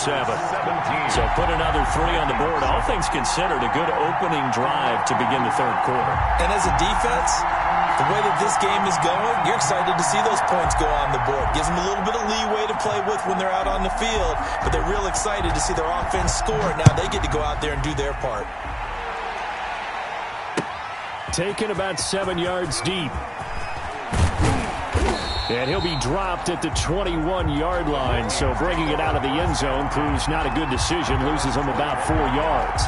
S1: So put another 3 on the board. All things considered, a good opening drive to begin the 3rd quarter.
S3: And as a defense, the way that this game is going, you're excited to see those points go on the board. Gives them a little bit of leeway to play with when they're out on the field, but they're real excited to see their offense score. Now they get to go out there and do their part.
S5: Taken about 7 yards deep. And he'll be dropped at the 21-yard line, so bringing it out of the end zone proves not a good decision, loses him about 4 yards.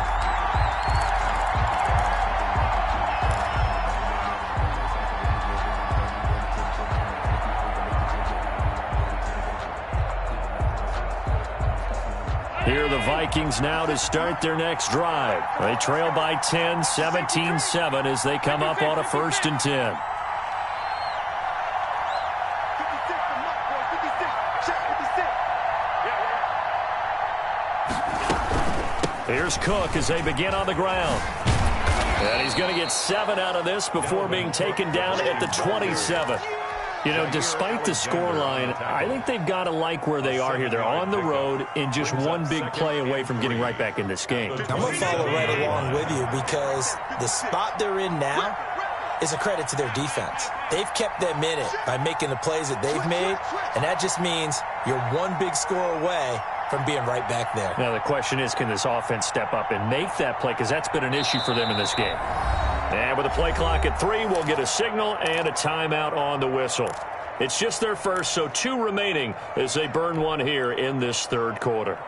S5: Here are the Vikings now to start their next drive. They trail by 10, 17-7 as they come up on a 1st and 10. Here's Cook as they begin on the ground. And he's going to get 7 out of this before being taken down at the 27. You know, despite the scoreline, I think they've got to like where they are here. They're on the road and just one big play away from getting right back in this game.
S3: I'm going to follow right along with you because the spot they're in now is a credit to their defense. They've kept them in it by making the plays that they've made, and that just means you're one big score away from being right back there.
S1: Now the question is, can this offense step up and make that play? Because that's been an issue for them in this game. And with the play clock at 3, we'll get a signal and a timeout on the whistle. It's just their first, so 2 remaining as they burn one here in this 3rd quarter.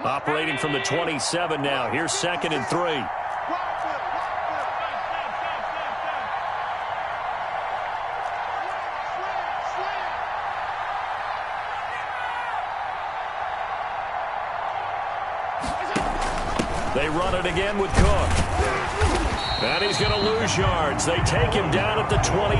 S1: Operating from the 27 now. Here's 2nd and 3. They run it again with Cook. And he's going to lose yards. They take him down at the 26.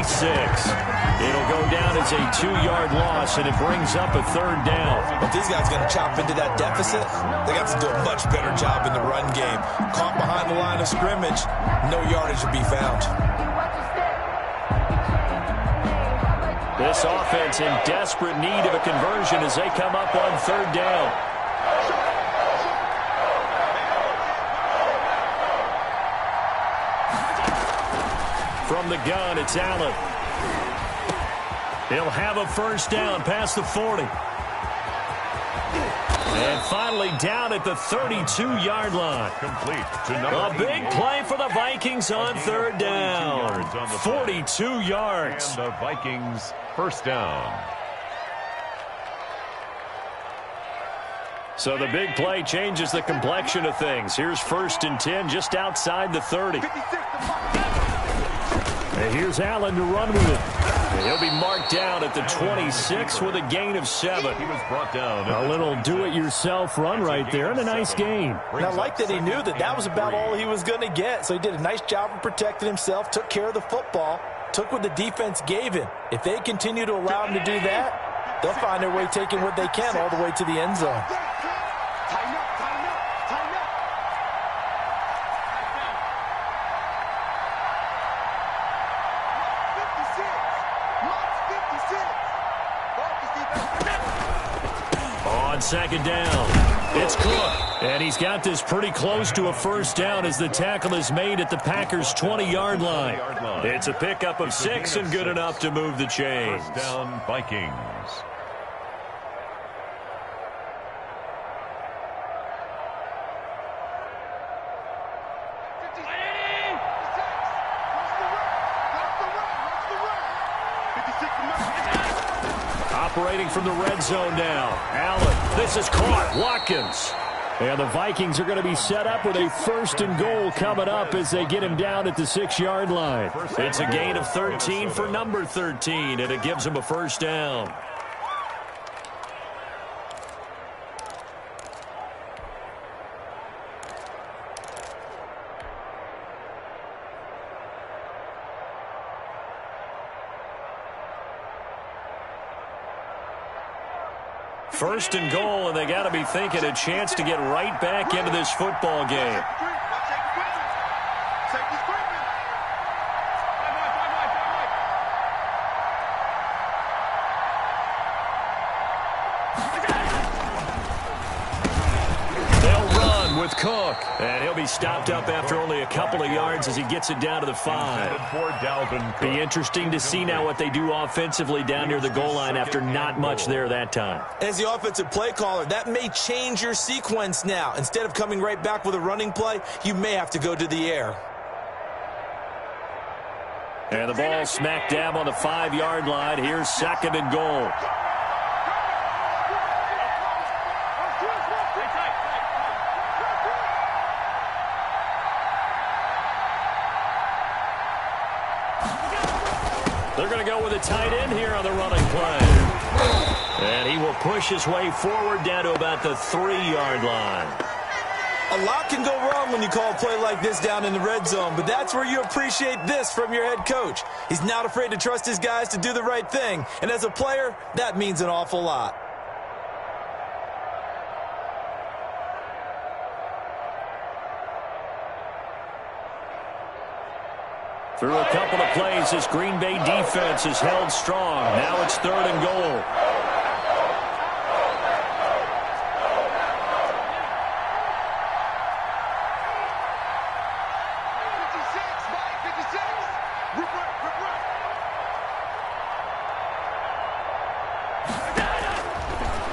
S1: It'll go down as a 2-yard loss, and it brings up a 3rd down.
S3: But these guys going to chop into that deficit. They have to do a much better job in the run game. Caught behind the line of scrimmage, no yardage to be found.
S1: This offense in desperate need of a conversion as they come up on 3rd down. From the gun, it's Allen. He'll have a first down past the 40. And finally down at the 32-yard line.
S2: Complete to number
S1: A big play for the Vikings on third down. 42 yards.
S2: And the Vikings first down.
S1: So the big play changes the complexion of things. Here's 1st and 10 just outside the 30. And here's Allen to run with it. And he'll be marked down at the 26 with a gain of 7.
S2: He was brought down.
S1: A little do-it-yourself run right there and a nice gain.
S3: And I like that he knew that that was about all he was going to get. So he did a nice job of protecting himself, took care of the football, took what the defense gave him. If they continue to allow him to do that, they'll find their way taking what they can all the way to the end zone.
S1: On second down, it's Cook. And he's got this pretty close to a first down as the tackle is made at the Packers' 20-yard line. It's a pickup of 6 and good enough to move the chains.
S2: First down, Vikings.
S1: Operating from the red zone now. Allen, this is caught. Watkins. And the Vikings are going to be set up with a 1st and goal coming up as they get him down at the 6-yard line. It's a gain of 13 for number 13, and it gives him a first down. First and goal, and they got to be thinking a chance to get right back into this football game. They'll run with Cook, and he'll be stopped up after only a couple of yards as he gets it down to the 5. Be interesting to see now what they do offensively down near the goal line after not much there that time.
S3: As the offensive play caller, that may change your sequence now. Instead of coming right back with a running play, you may have to go to the air.
S1: And the ball smack dab on the 5-yard line. Here's 2nd and goal. They're going to go with a tight end here on the running play. And he will push his way forward down to about the 3-yard line.
S3: A lot can go wrong when you call a play like this down in the red zone, but that's where you appreciate this from your head coach. He's not afraid to trust his guys to do the right thing, and as a player, that means an awful lot.
S1: Through a couple of plays, this Green Bay defense is held strong. Now it's 3rd and goal.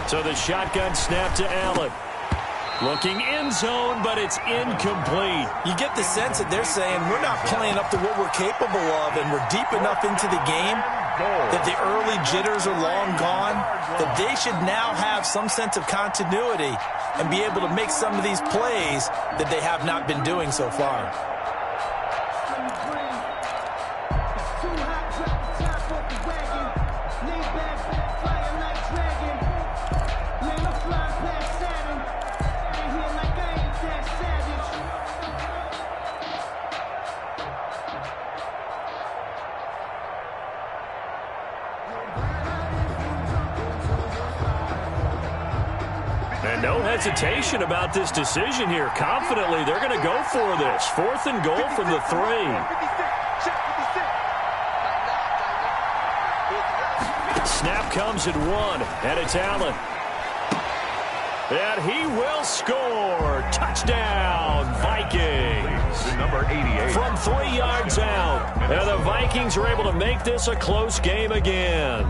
S1: So the shotgun snap to Allen. Looking end zone, but it's incomplete.
S3: You get the sense that they're saying we're not playing up to what we're capable of, and we're deep enough into the game that the early jitters are long gone, that they should now have some sense of continuity and be able to make some of these plays that they have not been doing so far.
S1: No hesitation about this decision here. Confidently, they're going to go for this. 4th and goal from the 3. Snap comes at 1, and it's Allen. And he will score. Touchdown, Vikings.
S2: Number 88.
S1: From 3 yards out. And the Vikings are able to make this a close game again.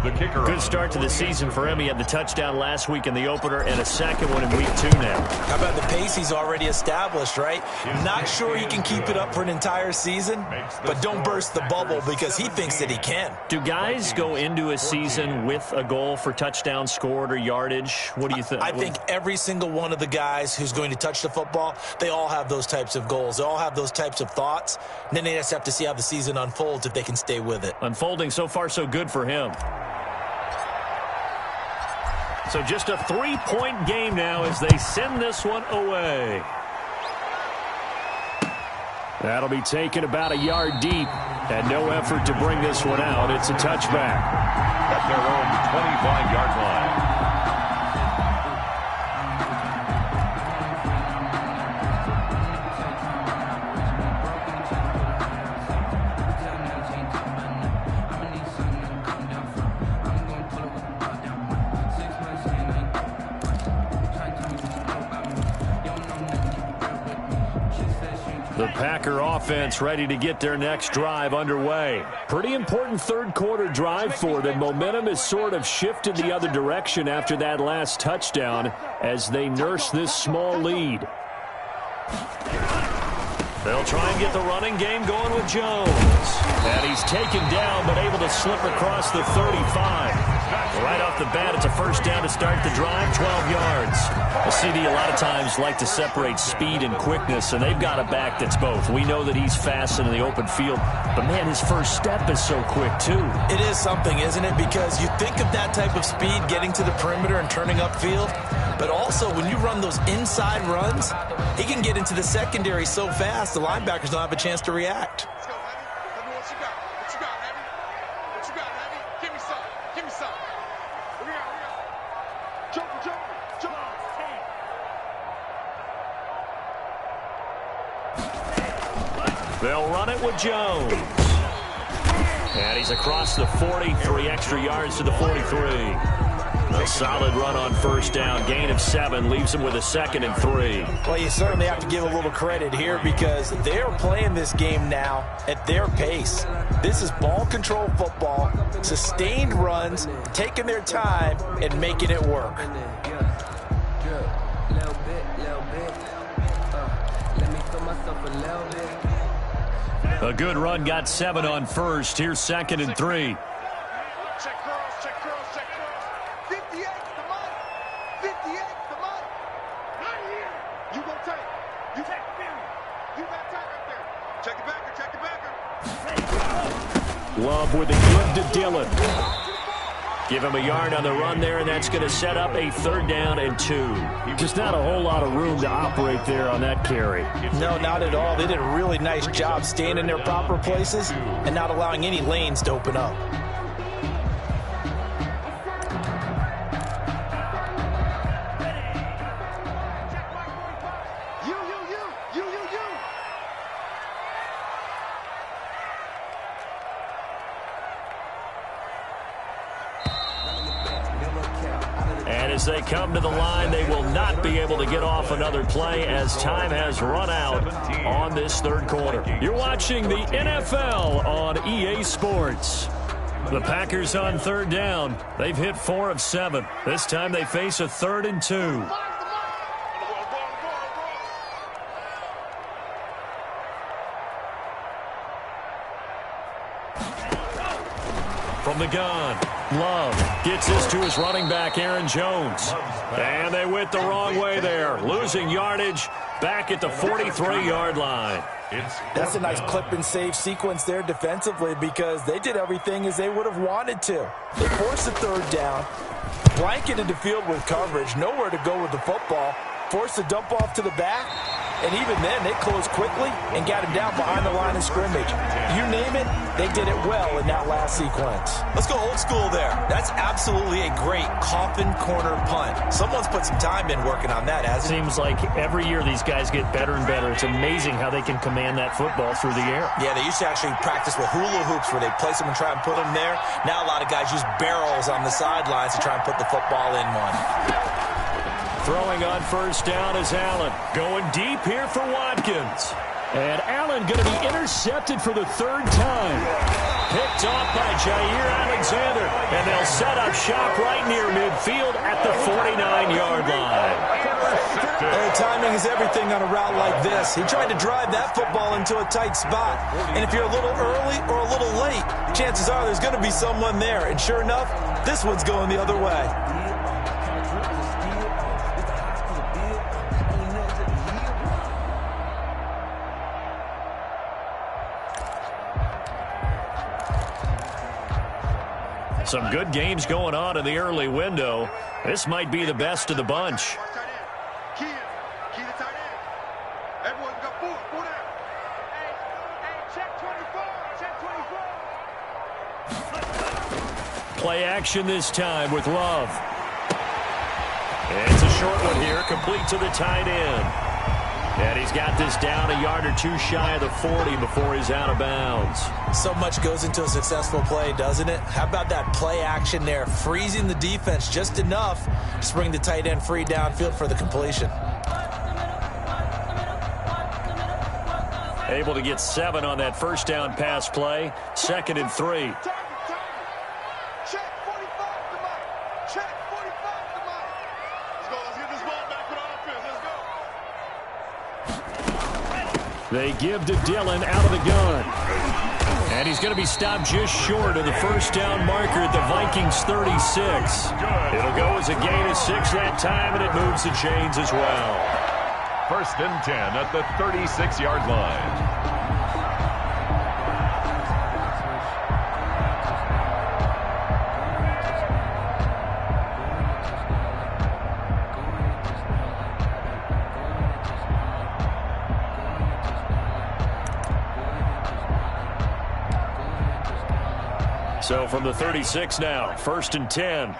S2: The kicker.
S1: Good start to the season for him. He had the touchdown last week in the opener and a second one in week 2 now.
S3: How about the pace he's already established, right? Not sure he can keep it up for an entire season, but don't burst the bubble because he thinks that he can.
S1: Do guys go into a season with a goal for touchdown scored or yardage? What do you think?
S3: I think every single one of the guys who's going to touch the football, they all have those types of goals. They all have those types of thoughts. And then they just have to see how the season unfolds if they can stay with it.
S1: Unfolding so far so good for him. So just a 3-point game now as they send this one away. That'll be taken about a yard deep, and no effort to bring this one out. It's a touchback.
S2: At their own 25-yard line.
S1: The Packer offense ready to get their next drive underway. Pretty important third-quarter drive for them. Momentum has sort of shifted the other direction after that last touchdown as they nurse this small lead. They'll try and get the running game going with Jones. And he's taken down but able to slip across the 35. Right off the bat, it's a first down to start the drive, 12 yards. A CD a lot of times like to separate speed and quickness, and they've got a back that's both. We know that he's fast in the open field, but, man, his first step is so quick, too.
S3: It is something, isn't it? Because you think of that type of speed getting to the perimeter and turning upfield, but also when you run those inside runs, he can get into the secondary so fast the linebackers don't have a chance to react.
S4: Let's go, Heavy. Tell me what you got. What you got, Heavy? What you got, Heavy? Give me some. Give me some. What we got? Jumper.
S1: They'll run it with Jones. And he's across the 40, 3 extra yards to the 43. A solid run on first down. Gain of 7 leaves him with a 2nd and 3.
S3: Well, you certainly have to give a little credit here because they're playing this game now at their pace. This is ball control football, sustained runs, taking their time, and making it work.
S1: A good run, got 7 on first. Here's 2nd and 3.
S4: Check curls. 58, come on. 58, come on. Right here. You go tight. You take period. You got tight right there. Check it back.
S1: Love with the give to Dillon. Give him a yard on the run there, and that's going to set up a 3rd down and 2. Just not a whole lot of room to operate there on that carry.
S3: No, not at all. They did a really nice job staying in their proper places and not allowing any lanes to open up.
S4: You.
S1: And as they come to the line, they will not be able to get off another play as time has run out on this 3rd quarter. You're watching the NFL on EA Sports. The Packers on 3rd down. They've hit 4 of 7. This time they face a 3rd and 2. From the gun, Love gets this to his running back, Aaron Jones. And they went the wrong way there, losing yardage back at the 43-yard line.
S3: That's a nice clip and save sequence there defensively because they did everything as they would have wanted to. They forced the 3rd down, blanketed the field with coverage, nowhere to go with the football, forced the dump off to the back, and even then they closed quickly and got him down behind the line of scrimmage. You name it, they did it well in that last sequence.
S6: Let's go old school there. That's absolutely a great coffin corner punt. Someone's put some time in working on that, hasn't it?
S1: Seems like every year these guys get better and better. It's amazing how they can command that football through the air.
S6: Yeah, they used to actually practice with hula hoops where they place them and try and put them there. Now a lot of guys use barrels on the sidelines to try and put the football in one.
S1: Throwing on first down is Allen. Going deep here for Watkins. And Allen going to be intercepted for the third time. Picked off by Jair Alexander. And they'll set up shop right near midfield at the 49-yard line.
S3: Timing is everything on a route like this. He tried to drive that football into a tight spot. And if you're a little early or a little late, chances are there's going to be someone there. And sure enough, this one's going the other way.
S1: Some good games going on in the early window. This might be the best of the bunch. Play action this time with Love. It's a short one here, complete to the tight end. And he's got this down a yard or two shy of the 40 before he's out of bounds.
S3: So much goes into a successful play, doesn't it? How about that play action there, freezing the defense just enough to bring the tight end free downfield for the completion.
S1: Able to get 7 on that first down pass play. 2nd and 3. They give to Dillon out of the gun. And he's going to be stopped just short of the first down marker at the Vikings 36. It'll go as a gain of 6 that time, and it moves the chains as well.
S2: 1st and 10 at the 36-yard line.
S1: So from the 36 now, 1st and 10.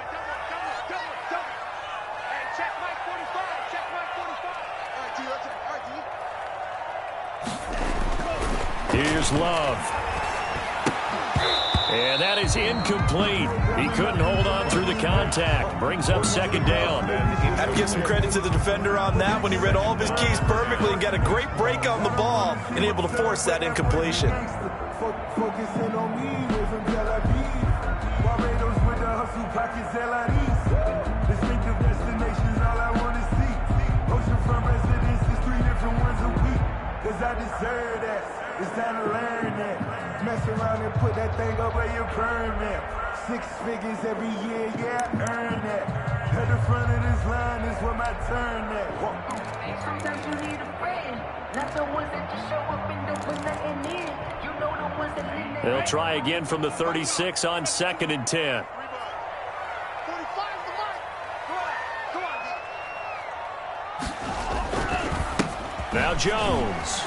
S1: Here's Love. And that is incomplete. He couldn't hold on through the contact. Brings up 2nd down.
S3: I have to give some credit to the defender on that when he read all of his keys perfectly and got a great break on the ball and able to force that incompletion.
S4: Focusing on me, way from Tel Aviv. Barbados with the hustle pockets, LIDs. Distinctive destinations, all I want to see. Oceanfront residences, 3 different ones a week. Cause I deserve that. It's time to learn that. Mess around and put that thing up where your permit. 6 figures every year, yeah, I earn that. At the front of this line is where my turn at.
S7: Sometimes you need a friend, not the ones that just show up and don't put nothing in. You know the ones that lean their
S1: They'll try again from the 36 on 2nd and 10. Now Jones.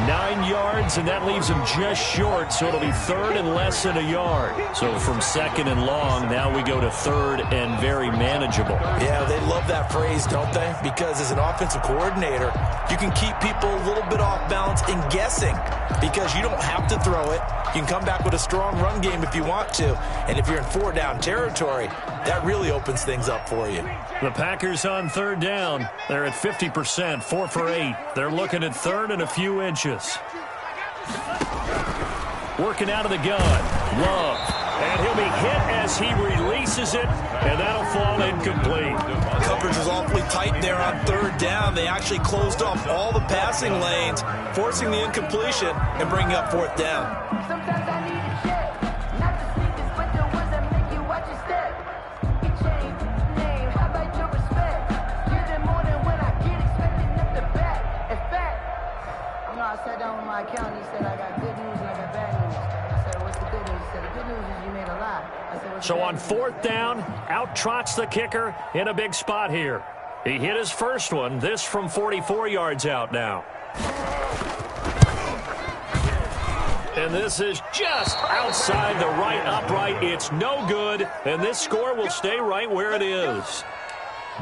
S1: 9 yards, and that leaves him just short, so it'll be 3rd and less than a yard. So from 2nd and long, now we go to 3rd and very manageable.
S3: Yeah, they love that phrase, don't they? Because as an offensive coordinator, you can keep people a little bit off balance and guessing because you don't have to throw it. You can come back with a strong run game if you want to. And if you're in 4-down territory, that really opens things up for you.
S1: The Packers on 3rd down. They're at 50%, 4 for 8. They're looking at 3rd and a few inches. Working out of the gun. Love. And he'll be hit as he releases it, and that'll fall incomplete.
S3: Coverage was awfully tight there on 3rd down. They actually closed off all the passing lanes, forcing the incompletion and bringing up 4th down.
S7: Sometimes I need a check, not the sneakers, but the ones that make you watch your step. Your chain, name, how about your respect? Give them more than when I get expecting them to back. In fact, you know, I sat down with my accountant. He said I got good news and I got bad news. I said, what's the good news? He said, the good news is you made a lot. I said, what's the
S1: So
S7: bad
S1: on
S7: news?
S1: 4th down, out trots the kicker in a big spot here. He hit his first one. This from 44 yards out now. And this is just outside the right upright. It's no good, and this score will stay right where it is.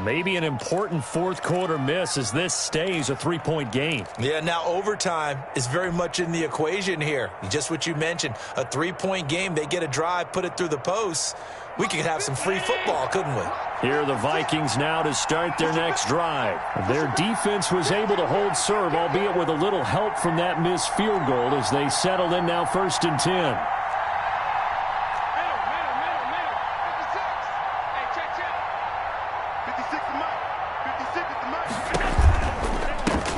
S1: Maybe an important fourth quarter miss as this stays a 3-point game.
S6: Yeah, now overtime is very much in the equation here. Just what you mentioned, a 3-point game. They get a drive, put it through the posts. We could have some free football, couldn't we?
S1: Here are the Vikings now to start their next drive. Their defense was able to hold serve, albeit with a little help from that missed field goal as they settled in now 1st and 10.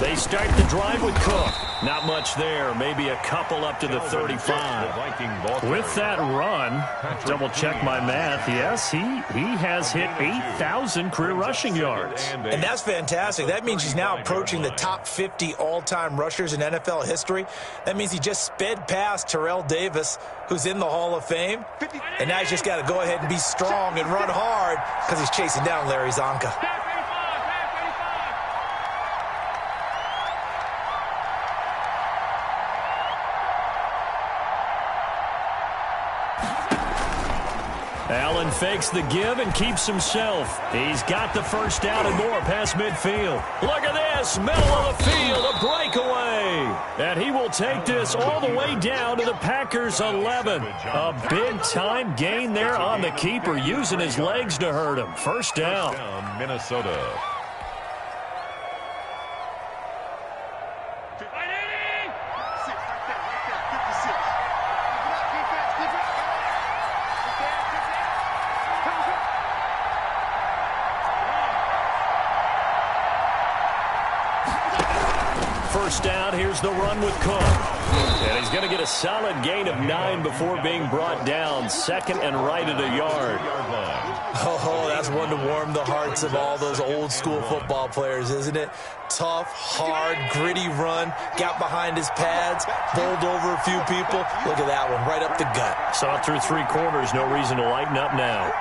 S1: They start the drive with Cook. Not much there. Maybe a couple up to the 35. With that run, double-check my math, yes, he has hit 8,000 career rushing yards.
S6: And that's fantastic. That means he's now approaching the top 50 all-time rushers in NFL history. That means he just sped past Terrell Davis, who's in the Hall of Fame. And now he's just got to go ahead and be strong and run hard because he's chasing down Larry Zonka.
S1: Allen fakes the give and keeps himself. He's got the first down and more past midfield. Look at this, middle of the field, a breakaway. And he will take this all the way down to the Packers' 11. A big-time gain there on the keeper, using his legs to hurt him. First down.
S2: Minnesota.
S1: First down, here's the run with Cook. And he's going to get a solid gain of 9 before being brought down. Second and right at a yard.
S6: Oh, that's one to warm the hearts of all those old-school football players, isn't it? Tough, hard, gritty run. Got behind his pads, bowled over a few people. Look at that one, right up the gut.
S1: Saw it through 3 quarters. No reason to lighten up now.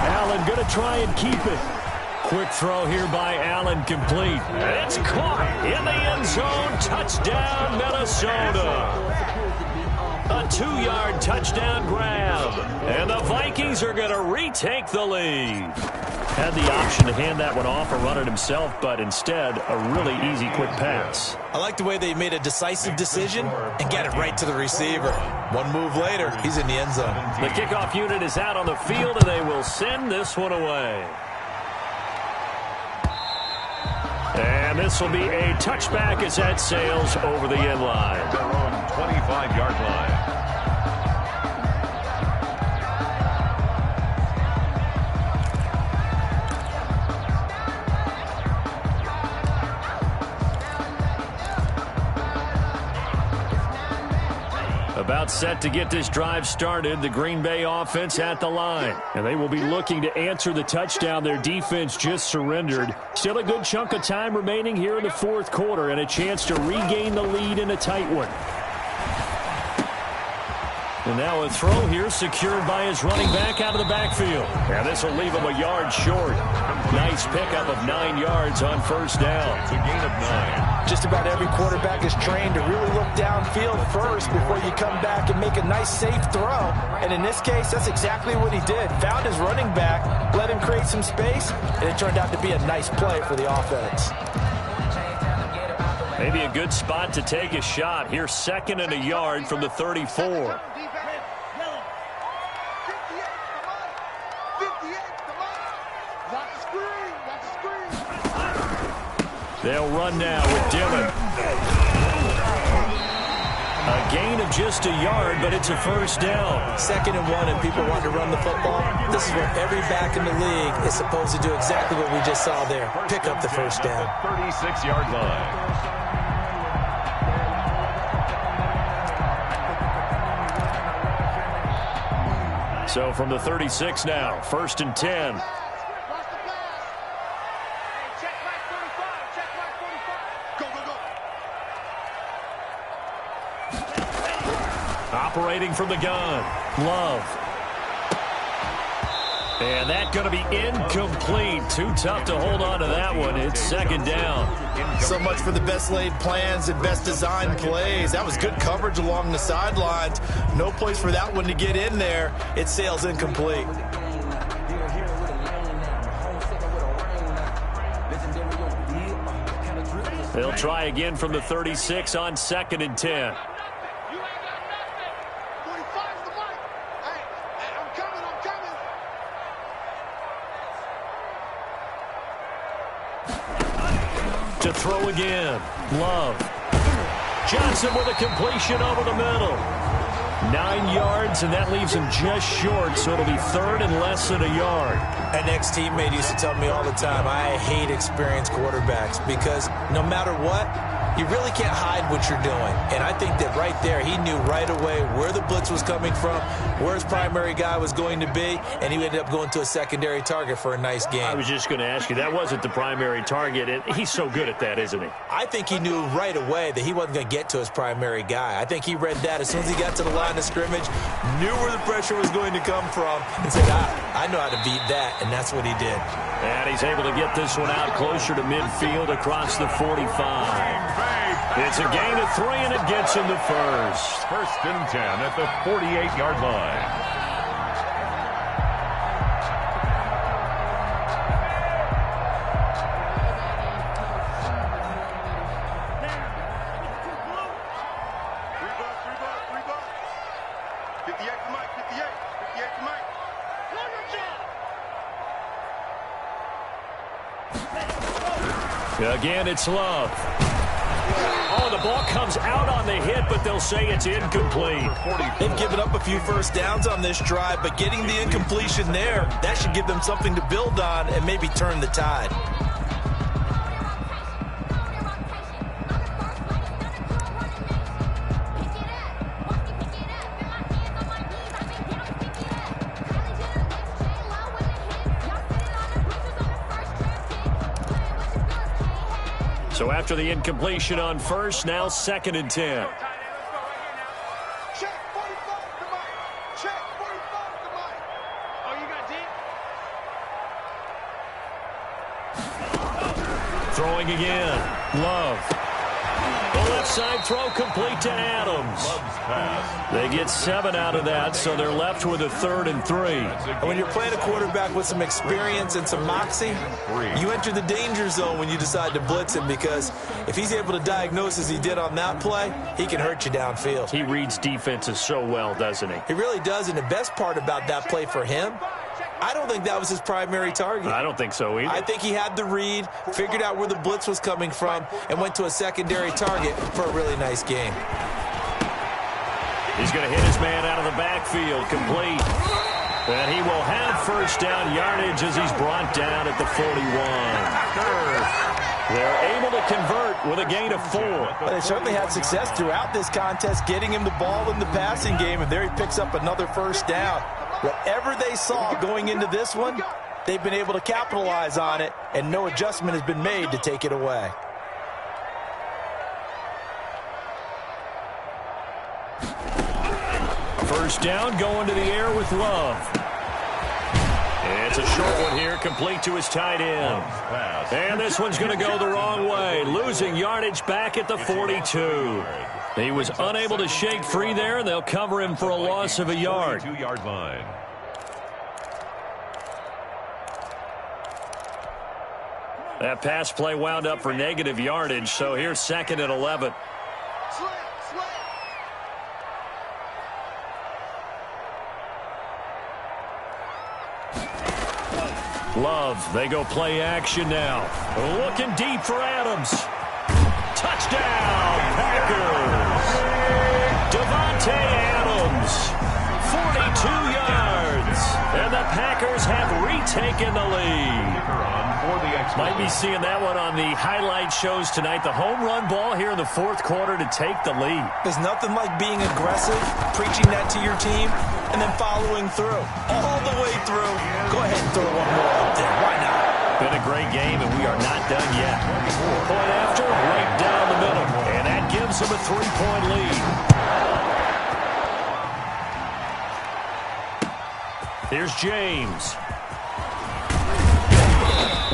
S1: Allen going to try and keep it. Quick throw here by Allen, complete. And it's caught in the end zone. Touchdown, Minnesota. A 2-yard touchdown grab. And the Vikings are going to retake the lead. Had the option to hand that one off or run it himself, but instead, a really easy quick pass.
S6: I like the way they made a decisive decision and got it right to the receiver. One move later, he's in the end zone.
S1: The kickoff unit is out on the field, and they will send this one away. And this will be a touchback as that sails over the end line.
S2: Their own 25-yard line.
S1: About set to get this drive started, the Green Bay offense at the line. And they will be looking to answer the touchdown their defense just surrendered. Still a good chunk of time remaining here in the fourth quarter and a chance to regain the lead in a tight one. And now a throw here secured by his running back out of the backfield. And this will leave him a yard short. Nice pickup of 9 yards on first down.
S2: It's a gain of 9.
S3: Just about every quarterback is trained to really look downfield first before you come back and make a nice, safe throw. And in this case, that's exactly what he did. Found his running back, let him create some space, and it turned out to be a nice play for the offense.
S1: Maybe a good spot to take a shot. Here's 2nd and a yard from the 34. They'll run now with Dillon. A gain of just a yard, but it's a first down.
S6: 2nd and 1, and people want to run the football. This is where every back in the league is supposed to do exactly what we just saw there. Pick up the first down.
S2: 36-yard line.
S1: So from the 36 now, 1st and 10. Operating from the gun, Love. And that's going to be incomplete. Too tough to hold on to that one. It's second down.
S6: So much for the best laid plans and best designed plays. That was good coverage along the sidelines. No place for that one to get in there. It sails incomplete.
S1: They'll try again from the 36 on 2nd and 10. To throw again. Love. Johnson with a completion over the middle. 9 yards, and that leaves him just short, so it'll be 3rd and less than a yard.
S6: An ex-teammate used to tell me all the time, I hate experienced quarterbacks because no matter what, you really can't hide what you're doing. And I think that right there, he knew right away where the blitz was coming from, where his primary guy was going to be, and he ended up going to a secondary target for a nice game.
S1: I was just going to ask you, that wasn't the primary target, and he's so good at that, isn't he?
S6: I think he knew right away that he wasn't going to get to his primary guy. I think he read that as soon as he got to the line of scrimmage, knew where the pressure was going to come from, and said, I know how to beat that, and that's what he did.
S1: And he's able to get this one out closer to midfield across the 45. It's a gain of 3, and it gets him the first.
S2: 1st and 10 at the 48-yard line.
S1: Again, it's Love. Oh, the ball comes out on the hit, but they'll say it's incomplete.
S6: They've given up a few first downs on this drive, but getting the incompletion there, that should give them something to build on and maybe turn the tide.
S1: So after the incompletion on first, now 2nd and 10.
S4: Check 45 to Mike. Check 45 to Mike. Oh, you got deep?
S1: Throwing again. Love. The left side throw complete to Adams. They get 7 out of that, so they're left with a 3rd and 3.
S6: And when you're playing a quarterback with some experience and some moxie, you enter the danger zone when you decide to blitz him, because if he's able to diagnose as he did on that play, he can hurt you downfield.
S1: He reads defenses so well, doesn't he?
S6: He really does, and the best part about that play for him, I don't think that was his primary target.
S1: I don't think so either.
S6: I think he had the read, figured out where the blitz was coming from, and went to a secondary target for a really nice game.
S1: He's going to hit his man out of the backfield, complete. And he will have first down yardage as he's brought down at the 41. They're able to convert with a gain of 4.
S3: But they certainly had success throughout this contest, getting him the ball in the passing game, and there he picks up another first down. Whatever they saw going into this one, they've been able to capitalize on it, and no adjustment has been made to take it away.
S1: First down, going to the air with Love. It's a short one here, complete to his tight end. And this one's going to go the wrong way, losing yardage back at the 42. He was unable to shake free there, and they'll cover him for a loss of a yard.
S2: 2-yard line.
S1: That pass play wound up for negative yardage, so here's 2nd and 11. Love, they go play action now. Looking deep for Adams. Touchdown, Packers. Devontae Adams, 42 yards. And the Packers have retaken the lead. Might be seeing that one on the highlight shows tonight. The home run ball here in the 4th quarter to take the lead.
S6: There's nothing like being aggressive, preaching that to your team, and then following through. All the way through. Go ahead and throw one more up there. Why not?
S1: Been a great game, and we are not done yet. Point after, right down the middle. And that gives them a 3-point lead. Here's James.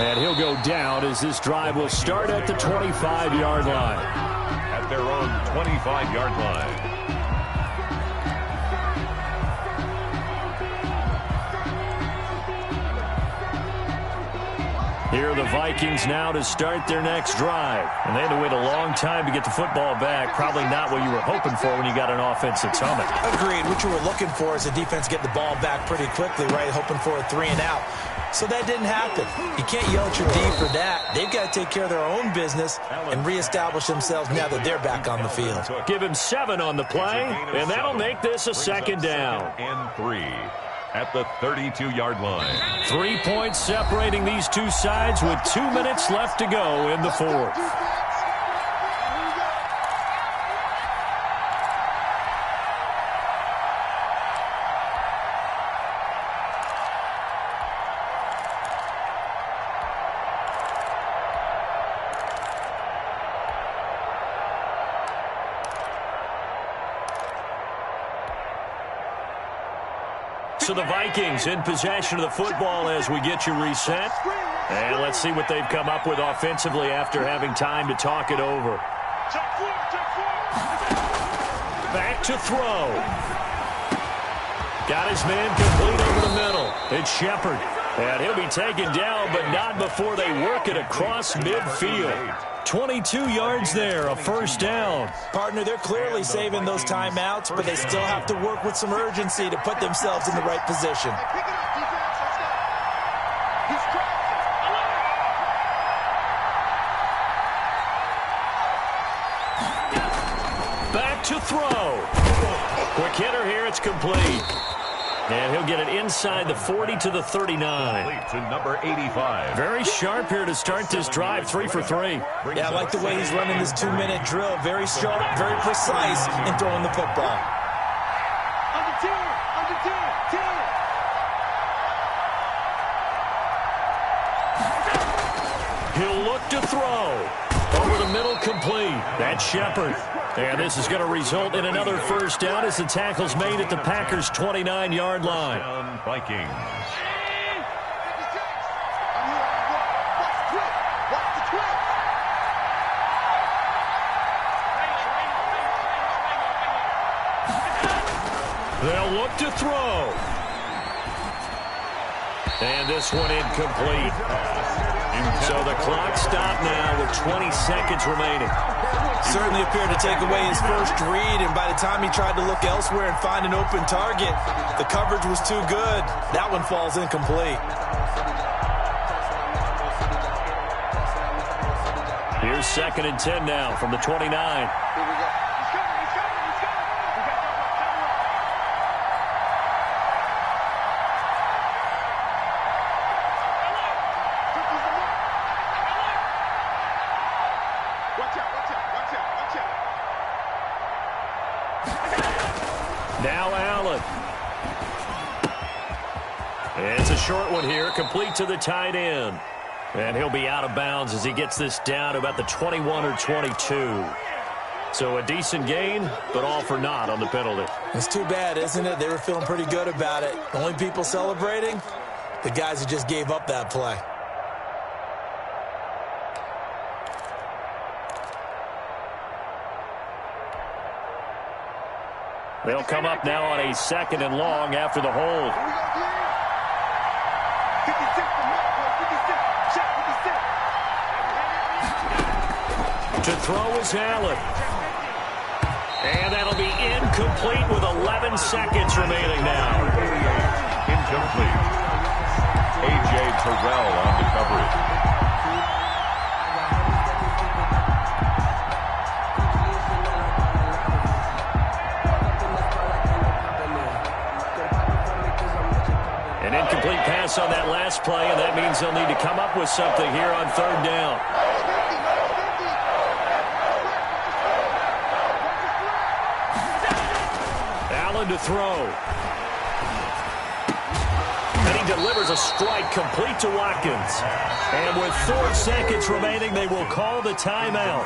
S1: And he'll go down as this drive will start at the 25-yard line.
S2: At their own 25-yard line.
S1: Here are the Vikings now to start their next drive. And they had to wait a long time to get the football back. Probably not what you were hoping for when you got an offense that's humming.
S6: Agreed. What you were looking for is the defense get the ball back pretty quickly, right? Hoping for a 3 and out. So that didn't happen. You can't yell at your D for that. They've got to take care of their own business and reestablish themselves now that they're back on the field.
S1: Give him 7 on the play, and that'll make this a second down.
S2: And 3 at the 32-yard line.
S1: 3 points separating these two sides with 2 minutes left to go in the fourth. So the Vikings in possession of the football as we get you reset. And let's see what they've come up with offensively after having time to talk it over. Back to throw. Got his man complete over the middle. It's Shepard. And he'll be taken down, but not before they work it across midfield. 22 yards there, a first down.
S6: Partner, they're clearly saving those timeouts, but they still have to work with some urgency to put themselves in the right position.
S1: Back to throw. Quick hitter here, it's complete. And he'll get it inside the 40 to the 39.
S2: To number 85.
S1: Very sharp here to start this drive, 3 for 3.
S6: Yeah, I like the way he's running this 2-minute drill. Very sharp, very precise in throwing the football.
S4: Under 10, under 10, 10.
S1: He'll look to throw. Over the middle, complete. That's Shepard. And this is going to result in another first down as the tackle's made at the Packers' 29-yard line.
S2: Vikings.
S1: They'll look to throw. And this one incomplete. So the clock stopped now with 20 seconds remaining.
S6: Certainly appeared to take away his first read, and by the time he tried to look elsewhere and find an open target, the coverage was too good. That one falls incomplete.
S1: Here's 2nd and 10 now from the 29. Now Allen. It's a short one here, complete to the tight end. And he'll be out of bounds as he gets this down to about the 21 or 22. So a decent gain, but all for naught on the penalty.
S6: It's too bad, isn't it? They were feeling pretty good about it. The only people celebrating, the guys who just gave up that play.
S1: They'll come up now on a 2nd and long after the hold.
S4: 56
S1: To throw is Allen. And that'll be incomplete with 11 seconds remaining now.
S2: Incomplete. A.J. Terrell on the coverage.
S1: An incomplete pass on that last play, and that means they'll need to come up with something here on 3rd down. Allen to throw. And he delivers a strike complete to Watkins. And with 4 seconds remaining, they will call the timeout.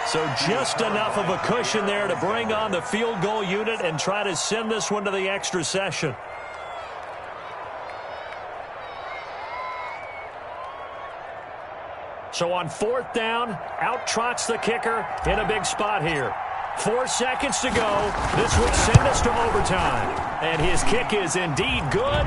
S1: So just enough of a cushion there to bring on the field goal unit and try to send this one to the extra session. So on 4th down, out trots the kicker in a big spot here. 4 seconds to go. This would send us to overtime. And his kick is indeed good.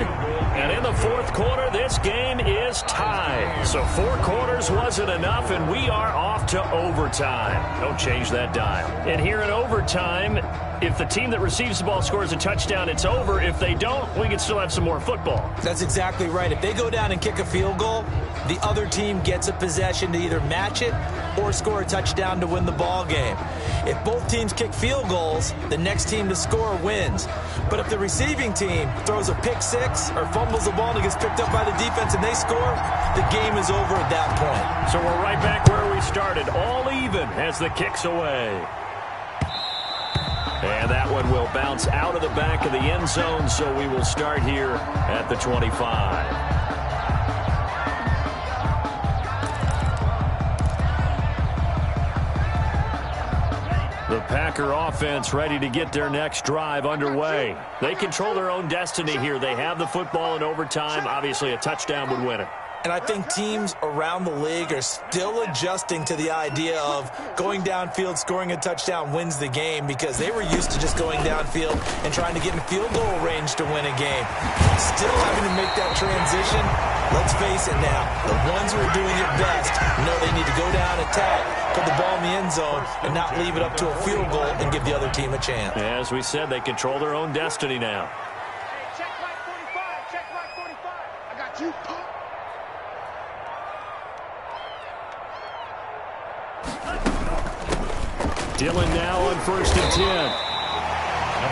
S1: And in the 4th quarter, this game is tied. So 4 quarters wasn't enough, and we are off to overtime. Don't change that dial. And here in overtime, if the team that receives the ball scores a touchdown, it's over. If they don't, we can still have some more football.
S6: That's exactly right. If they go down and kick a field goal, the other team gets a possession to either match it or score a touchdown to win the ball game. If both teams kick field goals, the next team to score wins. But if the receiving team throws a pick six or fumbles the ball and it gets picked up by the defense and they score, the game is over at that point.
S1: So we're right back where we started, all even as the kick's away. And that one will bounce out of the back of the end zone, so we will start here at the 25. The Packer offense ready to get their next drive underway. They control their own destiny here. They have the football in overtime. Obviously, a touchdown would win it.
S6: And I think teams around the league are still adjusting to the idea of going downfield, scoring a touchdown wins the game, because they were used to just going downfield and trying to get in field goal range to win a game. Still having to make that transition. Let's face it now, the ones who are doing it best know they need to go down, attack, put the ball in the end zone, and not leave it up to a field goal and give the other team a chance.
S1: As we said, they control their own destiny now.
S4: Hey, check right 45. Check right 45. I got you.
S1: Dillon now on 1st and 10.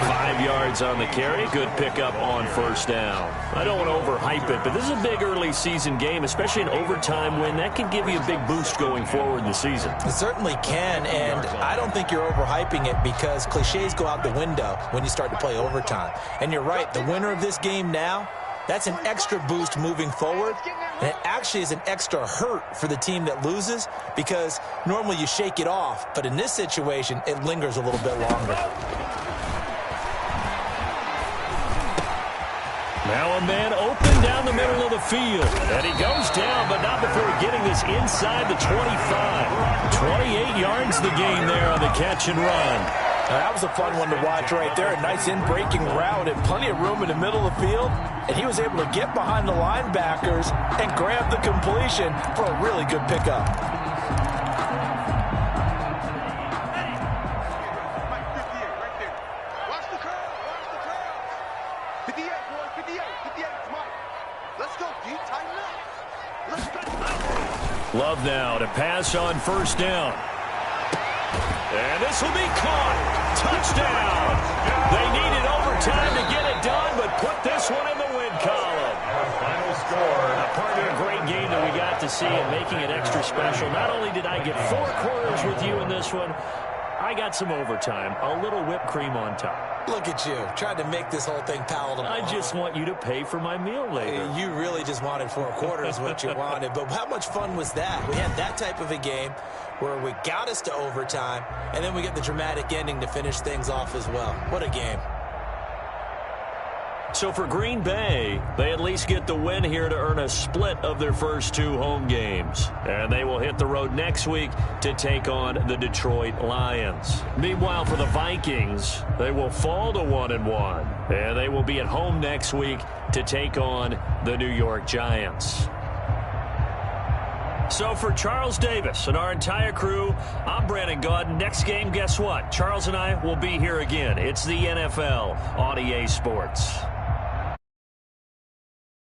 S1: 5 yards on the carry. Good pickup on 1st down. I don't want to overhype it, but this is a big early season game, especially an overtime win. That can give you a big boost going forward in the season.
S6: It certainly can, and I don't think you're overhyping it, because cliches go out the window when you start to play overtime. And you're right, the winner of this game now, that's an extra boost moving forward, and it actually is an extra hurt for the team that loses, because normally you shake it off, but in this situation, it lingers a little bit longer.
S1: Now a man open down the middle of the field. And he goes down, but not before getting this inside the 25. 28 yards the gain there on the catch and run.
S3: Now, that was a fun one to watch right there. A nice in-breaking route and plenty of room in the middle of the field. And he was able to get behind the linebackers and grab the completion for a really good pickup.
S1: Love now to pass on 1st down. And this will be caught. Touchdown. They needed overtime to get it done, but put this one in the win column.
S2: Final score.
S1: A part of a great game that we got to see and making it extra special. Not only did I get 4 quarters with you in this one, I got some overtime. A little whipped cream on top.
S6: Look at you, trying to make this whole thing palatable.
S1: I just want you to pay for my meal later.
S6: You really just wanted 4 quarters what you wanted. But how much fun was that? We had that type of a game where we got us to overtime, and then we get the dramatic ending to finish things off as well. What a game.
S1: So for Green Bay, they at least get the win here to earn a split of their first 2 home games. And they will hit the road next week to take on the Detroit Lions. Meanwhile, for the Vikings, they will fall to 1-1. And they will be at home next week to take on the New York Giants. So for Charles Davis and our entire crew, I'm Brandon Gaudin. Next game, guess what? Charles and I will be here again. It's the NFL on EA Sports.